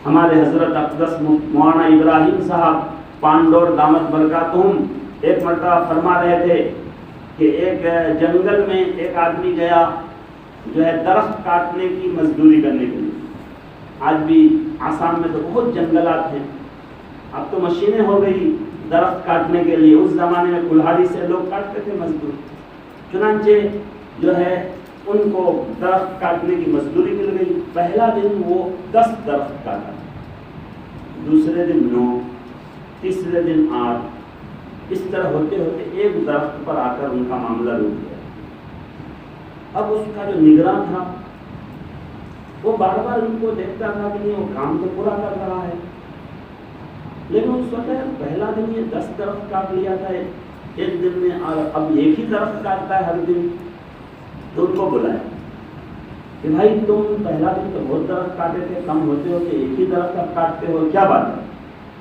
ہمارے حضرت اقدس مولانا ابراہیم صاحب پانڈور دامت برکاتہم ایک مرتبہ فرما رہے تھے کہ ایک جنگل میں ایک آدمی گیا جو ہے درخت کاٹنے کی مزدوری کرنے کے لیے۔ آج بھی آسام میں تو بہت جنگلات ہیں، اب تو مشینیں ہو گئی درخت کاٹنے کے لیے، اس زمانے میں کلہاڑی سے لوگ کاٹتے تھے مزدور۔ چنانچہ جو ہے ان کو درخت کاٹنے کی مزدوری مل گئی۔ پہلا دن وہ 10 درخت کاٹا، دوسرے دن 9، تیسرے دن 8، اس طرح ہوتے ہوتے ایک درخت پر آ کر ان کا معاملہ رک گیا۔ اب اس کا جو نگراں تھا وہ بار بار ان کو دیکھتا تھا کہ نہیں وہ کام تو پورا کر رہا ہے، لیکن اس وقت پہلا دن یہ 10 درخت کاٹ لیا تھا ایک دن میں، اب ایک ہی درخت کاٹتا ہے ہر دن۔ تو ان کو بلایا کہ بھائی تم پہلا دن تو بہت درخت کاٹے تھے، کم ہوتے ہوتے ایک ہی درخت اب کاٹتے ہو، کیا بات ہے؟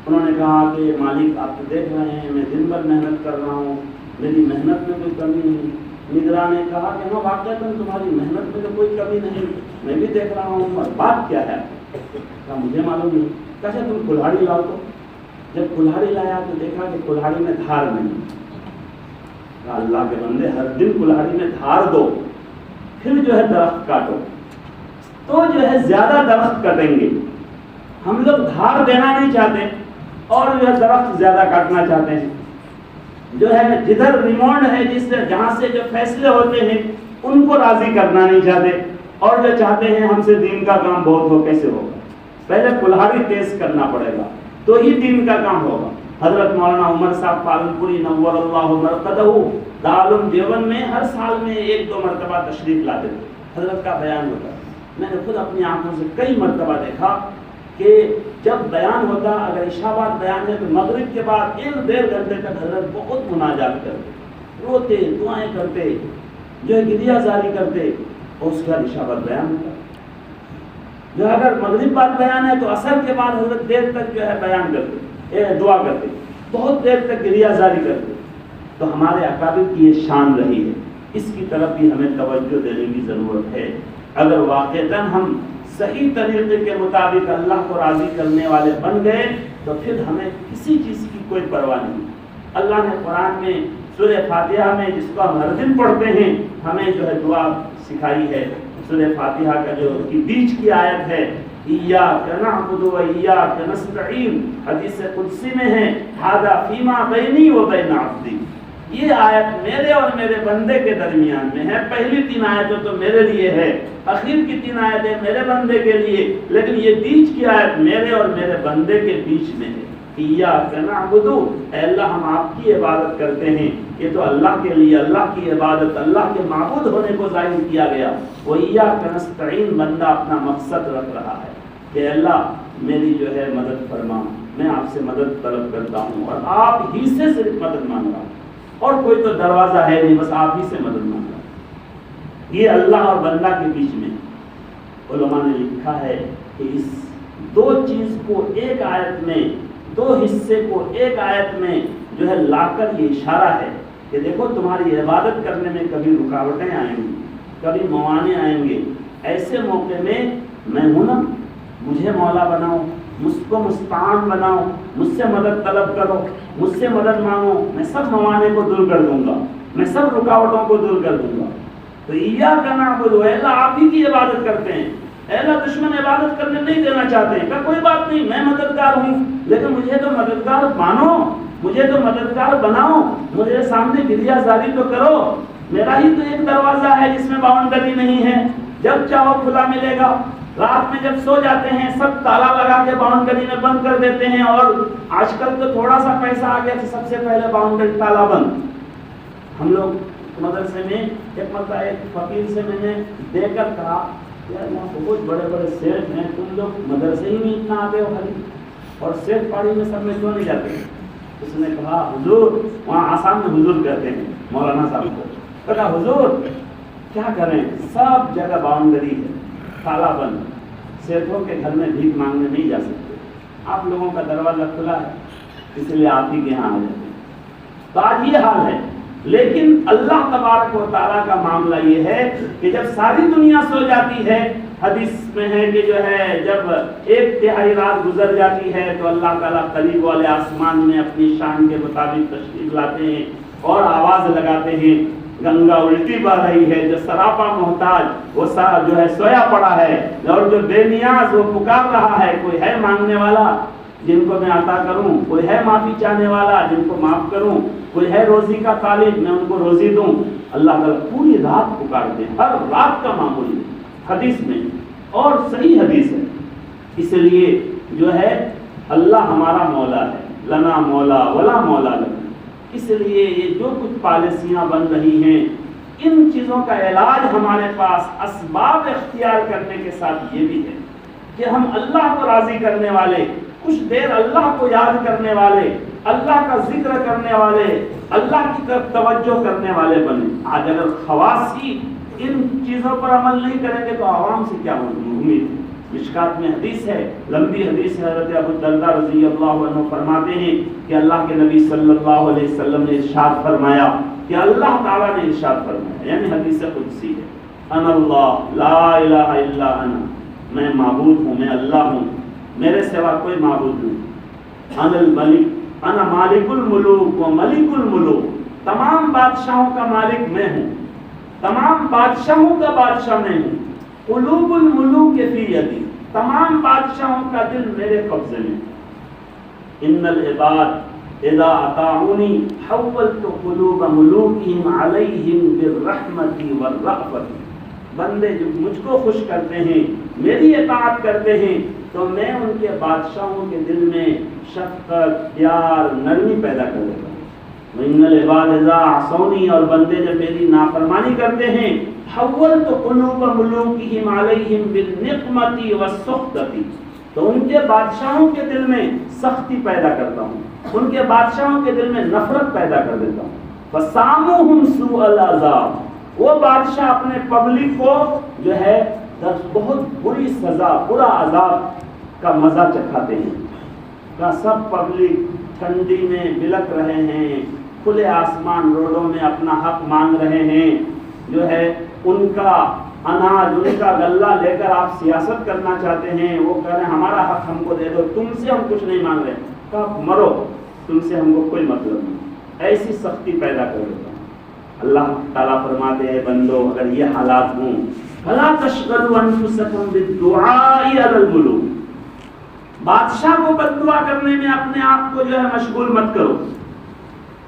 انہوں نے کہا کہ مالک آپ تو دیکھ رہے ہیں میں دن بھر محنت کر رہا ہوں، میری محنت میں کوئی کمی نہیں۔ نگراں نے کہا کہ ہاں واقعتاً تمہاری محنت میں تو کوئی کمی نہیں، میں بھی دیکھ رہا ہوں، اور بات کیا ہے؟ کہا مجھے معلوم نہیں۔ کیسے تم کلہاڑی لاؤ تو؟ جب کلہاڑی لایا تو دیکھا کہ کلہاڑی میں دھار نہیں۔ کہا اللہ کے بندے ہر دن کلہاڑی میں دھار دو، پھر جو ہے درخت کاٹو، تو جو ہے زیادہ درخت کٹیں گے۔ ہم لوگ دھار دینا نہیں چاہتے اور جو ہے درخت زیادہ کاٹنا چاہتے ہیں، جو ہے جدھر ریمونڈ ہے جہاں سے جو فیصلے ہوتے ہیں ان کو راضی کرنا نہیں چاہتے، اور جو چاہتے ہیں ہم سے دین کا کام بہت ہو۔ کیسے ہوگا؟ پہلے کلہاڑی تیز کرنا پڑے گا تو ہی دین کا کام ہوگا۔ حضرت مولانا عمر صاحب پالنپوری نور اللہ مرقدہ دارالعلوم دیوبند میں ہر سال میں 1-2 مرتبہ تشریف لاتے تھے، حضرت کا بیان ہوتا۔ میں نے خود اپنی آنکھوں سے کئی مرتبہ دیکھا کہ جب بیان ہوتا، اگر عشاء بعد بیان ہے تو مغرب کے بعد 1-1.5 گھنٹے تک حضرت بہت مناجات کرتے، روتے، دعائیں کرتے، جو ہے گریہ زاری کرتے، اور اس کے بعد عشاء بعد بیان ہوتا۔ جو اگر مغرب بعد بیان ہے تو عصر کے بعد حضرت دیر تک جو ہے بیان کرتے، دعا کرتے، بہت دیر تک گریہ زاری کرتے۔ تو ہمارے اکابر کی یہ شان رہی ہے، اس کی طرف بھی ہمیں توجہ دینے کی ضرورت ہے۔ اگر واقعتاً ہم صحیح طریقے کے مطابق اللہ کو راضی کرنے والے بن گئے تو پھر ہمیں کسی چیز کی کوئی پرواہ نہیں۔ اللہ نے قرآن میں سورہ فاتحہ میں، جس کو ہم ہر دن پڑھتے ہیں، ہمیں جو ہے دعا سکھائی ہے۔ سورہ فاتحہ کا جو بیچ کی آیت ہے، ایاک نعبد و ایاک نستعین، حدیث قدسی میں ہے، ھذا فیما بینی و بین عبدی، یہ آیت میرے اور میرے بندے کے درمیان میں ہے۔ پہلی 3 آیتیں تو میرے لیے ہے، اخیر کی 3 آیتیں میرے بندے کے لیے، لیکن یہ بیچ کی آیت میرے اور میرے بندے کے بیچ میں ہے۔ ایاک نعبد، اے اللہ ہم آپ کی عبادت کرتے ہیں۔ یہ تو اللہ کے لیے، اللہ کی عبادت، اللہ کے معبود ہونے کو ظاہر کیا گیا۔ وہ ایاک نستعین، بندہ اپنا مقصد رکھ رہا ہے کہ اللہ میری جو ہے مدد فرما، میں آپ سے مدد طلب کرتا ہوں اور آپ ہی سے صرف مدد مانگ رہا ہوں، اور کوئی تو دروازہ ہے نہیں، بس آپ ہی سے مدد مانگ رہا ہوں۔ یہ اللہ اور بندہ کے بیچ میں علماء نے لکھا ہے کہ اس دو چیز کو ایک آیت میں، دو حصے کو ایک آیت میں جو ہے لا کر یہ اشارہ ہے کہ دیکھو تمہاری عبادت کرنے میں کبھی رکاوٹیں آئیں گی، کبھی موانع آئیں گے، ایسے موقع میں میں ہوں نا، مجھے مولا بناؤ، مجھ کو مستعان بناؤ، مجھ سے مدد طلب کرو، مجھ سے مدد مانگو، میں سب موانع کو دور کر دوں گا، میں سب رکاوٹوں کو دور کر دوں گا۔ تو ایاک نعبد، اے اللہ آپ ہی کی عبادت کرتے ہیں، اے اللہ دشمن عبادت کرنے نہیں دینا چاہتے ہیں، کہ کوئی بات نہیں میں مددگار ہوں، لیکن مجھے تو مددگار مانو، مجھے تو مددگار بناؤ، مجھے سامنے گریہ زاری تو کرو، میرا ہی تو ایک دروازہ ہے جس میں باؤنڈری نہیں ہے، جب چاہو کھلا ملے گا۔ رات میں جب سو جاتے ہیں سب تالا لگا کے باؤنڈری میں بند کر دیتے ہیں، اور آج کل تو تھوڑا سا پیسہ آ گیا تو سب سے پہلے باؤنڈری تالا بند۔ ہم لوگ مدرسے میں ایک مرتبہ ایک فقیر سے میں نے دیکھ کر کہا یار یہاں بہت بڑے بڑے سیٹ ہیں، تم لوگ مدرسے ہی میں اتنا آتے ہو خالی، اور سیٹ پاڑی میں سب میں کیوں نہیں جاتے؟ اس نے کہا حضور، وہاں آسام میں حضور کہتے ہیں مولانا صاحب کو، کہا حضور کیا کریں سب جگہ باؤنڈری ہے، تالا بند، سیٹوں کے گھر میں بھیک مانگنے نہیں جا سکتے، آپ لوگوں کا دروازہ کھلا ہے اس لیے آپ ہی کے یہاں آ جاتے ہیں۔ تو آج یہ حال ہے، لیکن اللہ تبارک و تعالیٰ کا معاملہ یہ ہے کہ جب ساری دنیا سو جاتی ہے، حدیث میں ہے کہ جو ہے جب 1/3 رات گزر جاتی ہے تو اللہ تعالیٰ قریب والے آسمان میں اپنی شان کے مطابق تشریف لاتے ہیں اور آواز لگاتے ہیں، گنگا الٹی بہ رہی ہے، جو سراپا محتاج وہ جو ہے سویا پڑا ہے، اور جو بے نیاز وہ پکار رہا ہے، کوئی ہے مانگنے والا جن کو میں عطا کروں، کوئی ہے معافی چاہنے والا جن کو معاف کروں، کوئی ہے روزی کا طالب میں ان کو روزی دوں۔ اللہ تعالیٰ پوری رات پکارتے ہیں، ہر رات کا معمول ہے حدیث میں، اور صحیح حدیث ہے۔ اس لیے جو ہے اللہ ہمارا مولا ہے، لنا مولا ولا مولا لنا۔ اس لیے یہ جو کچھ پالیسیاں بن رہی ہیں، ان چیزوں کا علاج ہمارے پاس اسباب اختیار کرنے کے ساتھ یہ بھی ہے کہ ہم اللہ کو راضی کرنے والے، کچھ دیر اللہ کو یاد کرنے والے، اللہ کا ذکر کرنے والے، اللہ کی طرف توجہ کرنے والے بنے۔ آج اگر خواص ہی ان چیزوں پر عمل نہیں کریں گے تو عوام سے کیا امید؟ مشکات میں حدیث ہے، لمبی حدیث ہے، حضرت ابو الدرداء رضی اللہ عنہ فرماتے ہیں کہ اللہ کے نبی صلی اللہ علیہ وسلم نے ارشاد فرمایا کہ اللہ تعالیٰ نے ارشاد فرمایا، یعنی حدیث قدسی ہے، انا اللہ لا الہ الا انا، میں معبود ہوں، میں اللہ ہوں، میرے سوا کوئی معبود نہیں، انا الملک، انا مالک الملوک و ملک الملوک، تمام بادشاہوں کا مالک میں ہوں، تمام بادشاہوں کا بادشاہ میں ہوں، قلوب الملوک فی یدی، تمام بادشاہوں کا دل میرے قبضے میں، ان العباد اذا اطاعونی حولت قلوب ملوکہم علیہم بالرحمت والرأفت، بندے جو مجھ کو خوش کرتے ہیں، میری اطاعت کرتے ہیں، تو میں ان کے بادشاہوں کے دل میں شفقت، پیار، نرمی پیدا کر دیتا ہوں۔ وَإِنَّ الْعِبَادَ إِذَا عَصَوْنِي، اور بندے جب میری نافرمانی کرتے ہیں، حَوَّلْتُ قُلُوبَ مُلُوكِهِمْ عَلَيْهِمْ بِالنِّقْمَةِ وَالسُّخْطَةِ، تو ان کے بادشاہوں کے دل میں سختی پیدا کرتا ہوں، ان کے بادشاہوں کے دل میں نفرت پیدا کر دیتا ہوں۔ فَسَامُوهُمْ سُوءَ الْعَذَابِ، وہ بادشاہ اپنے پبلک کو جو ہے بہت بری سزا، برا عذاب کا مزہ چکھاتے ہیں، کہ سب پبلک ٹھنڈی میں بلک رہے ہیں، کھلے آسمان روڈوں میں اپنا حق مانگ رہے ہیں، جو ہے ان کا اناج، ان کا غلہ لے کر آپ سیاست کرنا چاہتے ہیں، وہ کہہ رہے ہیں ہمارا حق ہم کو دے دو، تم سے ہم کچھ نہیں مانگ رہے، کہ آپ مرو، تم سے ہم کو کوئی مطلب نہیں، ایسی سختی پیدا کر دیتا ہوں۔ اللہ تعالیٰ فرماتے ہیں بندو اگر یہ حالات ہوں، فَلَا تَشْغَلُوا أَنفُسَكُمْ بِالدُّعَاءِ عَلَى الْمُلُوكِ، بادشاہ کو بد دعا کرنے میں اپنے آپ کو جو ہے مشغول مت کرو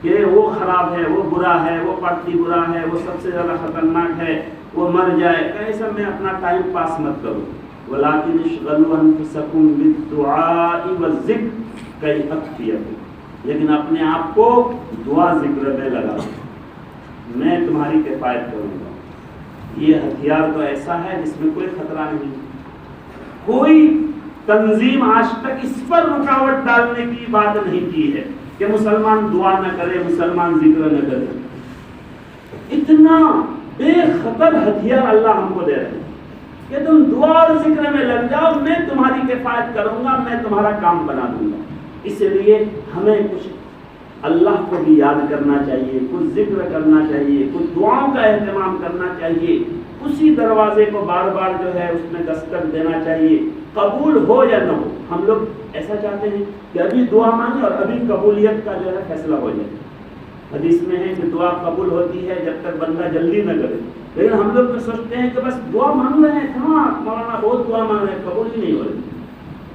کہ وہ خراب ہے، وہ برا ہے، وہ پارٹی برا ہے، وہ سب سے زیادہ خطرناک ہے، وہ مر جائے، ایسا میں اپنا ٹائم پاس مت کرو۔ وَلَكِنِ اشْغَلُوا أَنفُسَكُمْ بِالدُّعَاءِ وَالذِّكْرِ كَيْ أَكْفِيَكُمْ، لیکن اپنے آپ کو دعا ذکر میں لگا، میں تمہاری کفایت کروں گا۔ یہ ہتھیار تو ایسا ہے جس میں کوئی خطرہ نہیں، کوئی تنظیم آج تک اس پر رکاوٹ ڈالنے کی بات نہیں کی ہے کہ مسلمان دعا نہ کرے، مسلمان ذکر نہ کرے. اتنا بے خطر ہتھیار اللہ ہم کو دے رہے ہیں کہ تم دعا اور ذکر میں لگ جاؤ، میں تمہاری کفایت کروں گا، میں تمہارا کام بنا دوں گا. اس لیے ہمیں کچھ اللہ کو بھی یاد کرنا چاہیے، کچھ ذکر کرنا چاہیے، کچھ دعاؤں کا اہتمام کرنا چاہیے. اسی دروازے کو بار بار جو ہے اس میں دستک دینا چاہیے، قبول ہو یا نہ ہو. ہم لوگ ایسا چاہتے ہیں کہ ابھی دعا مانگے اور ابھی قبولیت کا جو ہے فیصلہ ہو جائے. حدیث میں ہے کہ دعا قبول ہوتی ہے جب تک بندہ جلدی نہ کرے. لیکن ہم لوگ تو سوچتے ہیں کہ بس دعا مانگ رہے ہیں، ہاں مولانا بہت دعا مانگ رہے ہیں، قبول ہی نہیں ہو رہی.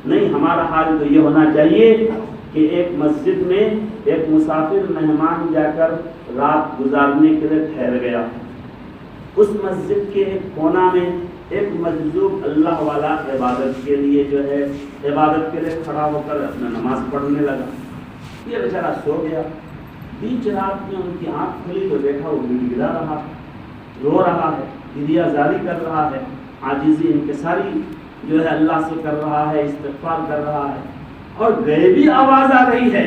نہیں، ہمارا حال تو یہ ہونا چاہیے کہ ایک مسجد میں ایک مسافر مہمان جا کر رات گزارنے کے لیے ٹھہر گیا. اس مسجد کے ایک کونا میں ایک مجذوب اللہ والا عبادت کے لیے جو ہے عبادت کے لیے کھڑا ہو کر اپنا نماز پڑھنے لگا. یہ بیچارہ سو گیا. بیچ رات میں ان کی آنکھ کھلی تو دیکھا وہ گڑ گڑا رہا، رو رہا ہے، گریہ زاری کر رہا ہے، عاجزی انکساری جو ہے اللہ سے کر رہا ہے، استغفار کر رہا ہے. اور غیبی آواز آ رہی ہے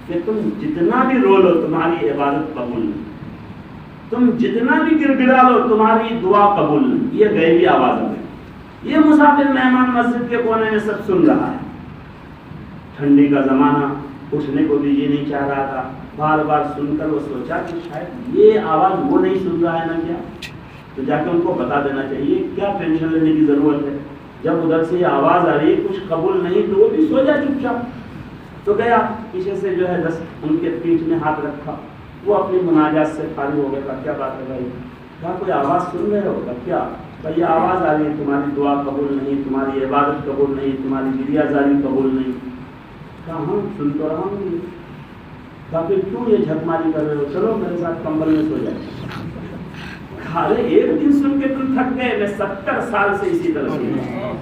کہ تم جتنا بھی رو لو تمہاری عبادت قبول نہیں، تم جتنا بھی گڑ گڑا لو تمہاری دعا قبول نہیں. یہ غیبی آواز آ رہی. یہ مسافر مہمان مسجد کے کونے میں سب سن رہا ہے. ٹھنڈی کا زمانہ، اٹھنے کو بھی یہ نہیں چاہ رہا تھا. بار بار سن کر وہ سوچا کہ شاید یہ آواز وہ نہیں سن رہا ہے نا کیا، تو جا کے ان کو بتا دینا چاہیے. کیا ٹینشن لینے کی ضرورت ہے، جب ادھر سے یہ آواز آ رہی ہے کچھ قبول نہیں تو وہ بھی سو جا چپ چاپ. تو گیا پیچھے سے جو ہے ان کے پیٹھ میں ہاتھ رکھا. وہ اپنی مناجات سے فارغ ہو گیا. کیا بات ہے بھائی؟ کہا کوئی آواز سن رہے ہو؟ کیا؟ یہ آواز آ رہی ہے تمہاری دعا قبول نہیں، تمہاری عبادت قبول نہیں، تمہاری گریہ زاری قبول نہیں. کہا ہاں سن تو رہا ہوں. کہا پھر کیوں یہ جھک ماری کر رہے ہو؟ چلو میرے ساتھ کمبل میں سو جائے. ارے ایک دن سن کے تم تھک گئے، میں 70 سال سے اسی طرح سن رہا ہوں،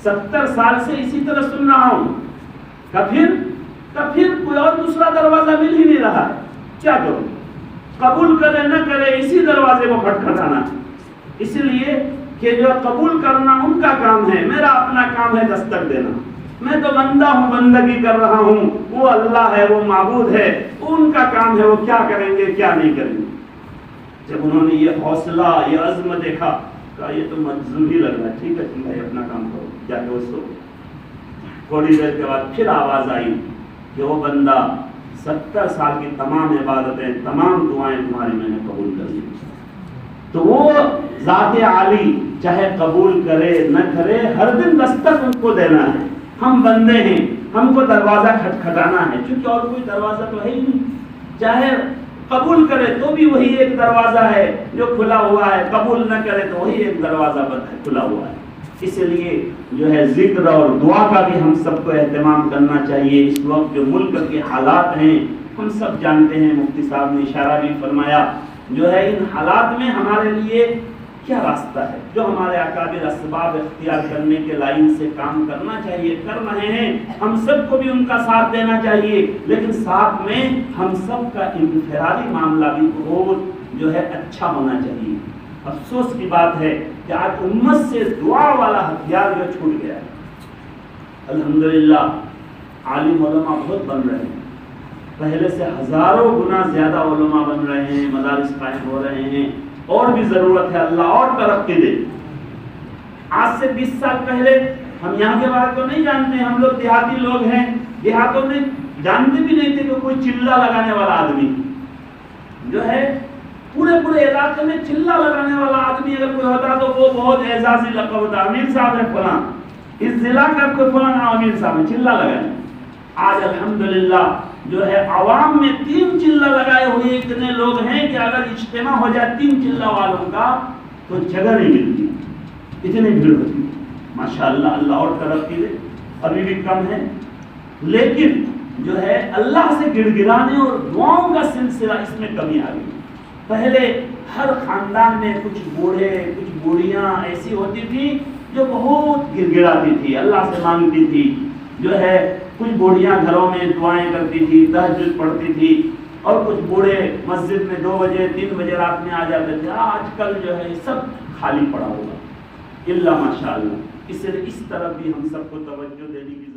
70 سال سے اسی طرح سن رہا ہوں. پھر کوئی اور دوسرا دروازہ مل ہی نہیں رہا. کیا کروں؟ قبول کرے نہ کرے اسی دروازے کو کھٹکھٹانا. اس لیے کہ جو قبول کرنا ان کا کام ہے، میرا اپنا کام ہے دستک دینا. میں تو بندہ ہوں، بندگی کر رہا ہوں. وہ اللہ ہے، وہ معبود ہے، ان کا کام ہے وہ کیا کریں گے کیا نہیں کریں گے. جب انہوں نے یہ حوصلہ، یہ عزم دیکھا، کہا یہ تو مجذوب ہی لگ رہا ہے. ٹھیک ہے اپنا کام کرو، جا کے وہ سو. تھوڑی دیر کے بعد پھر آواز آئی کہ وہ بندہ 70 سال کی تمام عبادتیں، تمام دعائیں تمہاری میں نے قبول کر لی. تو وہ ذات عالی چاہے قبول کرے نہ کرے ہر دن دستک ان کو دینا ہے. ہم بندے ہیں، ہم کو دروازہ کھٹکھٹانا ہے، چونکہ اور کوئی دروازہ تو ہے ہی نہیں. چاہے قبول کرے تو بھی وہی ایک دروازہ ہے جو کھلا ہوا ہے، قبول نہ کرے تو وہی ایک دروازہ بند ہے، کھلا ہوا ہے. اس لیے جو ہے ذکر اور دعا کا بھی ہم سب کو اہتمام کرنا چاہیے. اس وقت جو ملک کے حالات ہیں ہم سب جانتے ہیں، مفتی صاحب نے اشارہ بھی فرمایا. جو ہے ان حالات میں ہمارے لیے کیا راستہ ہے؟ جو ہمارے اکابر اسباب اختیار کرنے کے لائن سے کام کرنا چاہیے، کر رہے ہیں. ہم سب کو بھی ان کا ساتھ دینا چاہیے، لیکن ساتھ میں ہم سب کا انفرادی معاملہ بھی بہت جو ہے اچھا ہونا چاہیے. افسوس کی بات ہے کہ آج امت سے دعا والا ہتھیار جو چھوٹ گیا ہے. الحمدللہ عالم علماء بہت بن رہے ہیں، پہلے سے ہزاروں گنا زیادہ علماء بن رہے ہیں، مدارس قائم ہو رہے ہیں. اور بھی ضرورت ہے، اللہ اور ترقی دے. آج سے 20 سال پہلے ہم یہاں کے بارے کو نہیں جانتے ہیں، ہم لوگ دیہاتی لوگ ہیں، دیہاتوں میں جانتے بھی نہیں تھے کہ کوئی چلہ لگانے والا آدمی جو ہے پورے علاقے میں چلہ لگانے والا آدمی اگر کوئی ہوتا تو وہ بہت اعزازی لقب ہوتا. امیر صاحب ہے فلاں، اس ضلع کا کوئی فلاں امیر صاحب ہے، چلہ لگانے. آج الحمدللہ جو ہے عوام میں 3 چلہ لگائے ہوئے اتنے لوگ ہیں کہ اگر اجتماع ہو جائے 3 چلہ والوں کا تو جگہ نہیں ملتی، اتنی بھیڑ ہوتی. ماشاءاللہ اللہ اور ترقی دے. ابھی بھی کم ہے، لیکن جو ہے اللہ سے گڑ گڑانے اور دعاؤں کا سلسلہ اس میں کمی آ گئی. پہلے ہر خاندان میں کچھ بوڑھے کچھ بوڑھیاں ایسی ہوتی تھی جو بہت گڑ گڑاتی تھی، اللہ سے مانگتی تھی. جو ہے کچھ بوڑھیاں گھروں میں دعائیں کرتی تھی، تہجد پڑھتی تھی، اور کچھ بوڑھے مسجد میں 2 بجے 3 بجے رات میں آ جاتے تھے. آج کل جو ہے سب خالی پڑا ہوگا الا ماشاء اللہ. اس طرف بھی ہم سب کو توجہ دینے کی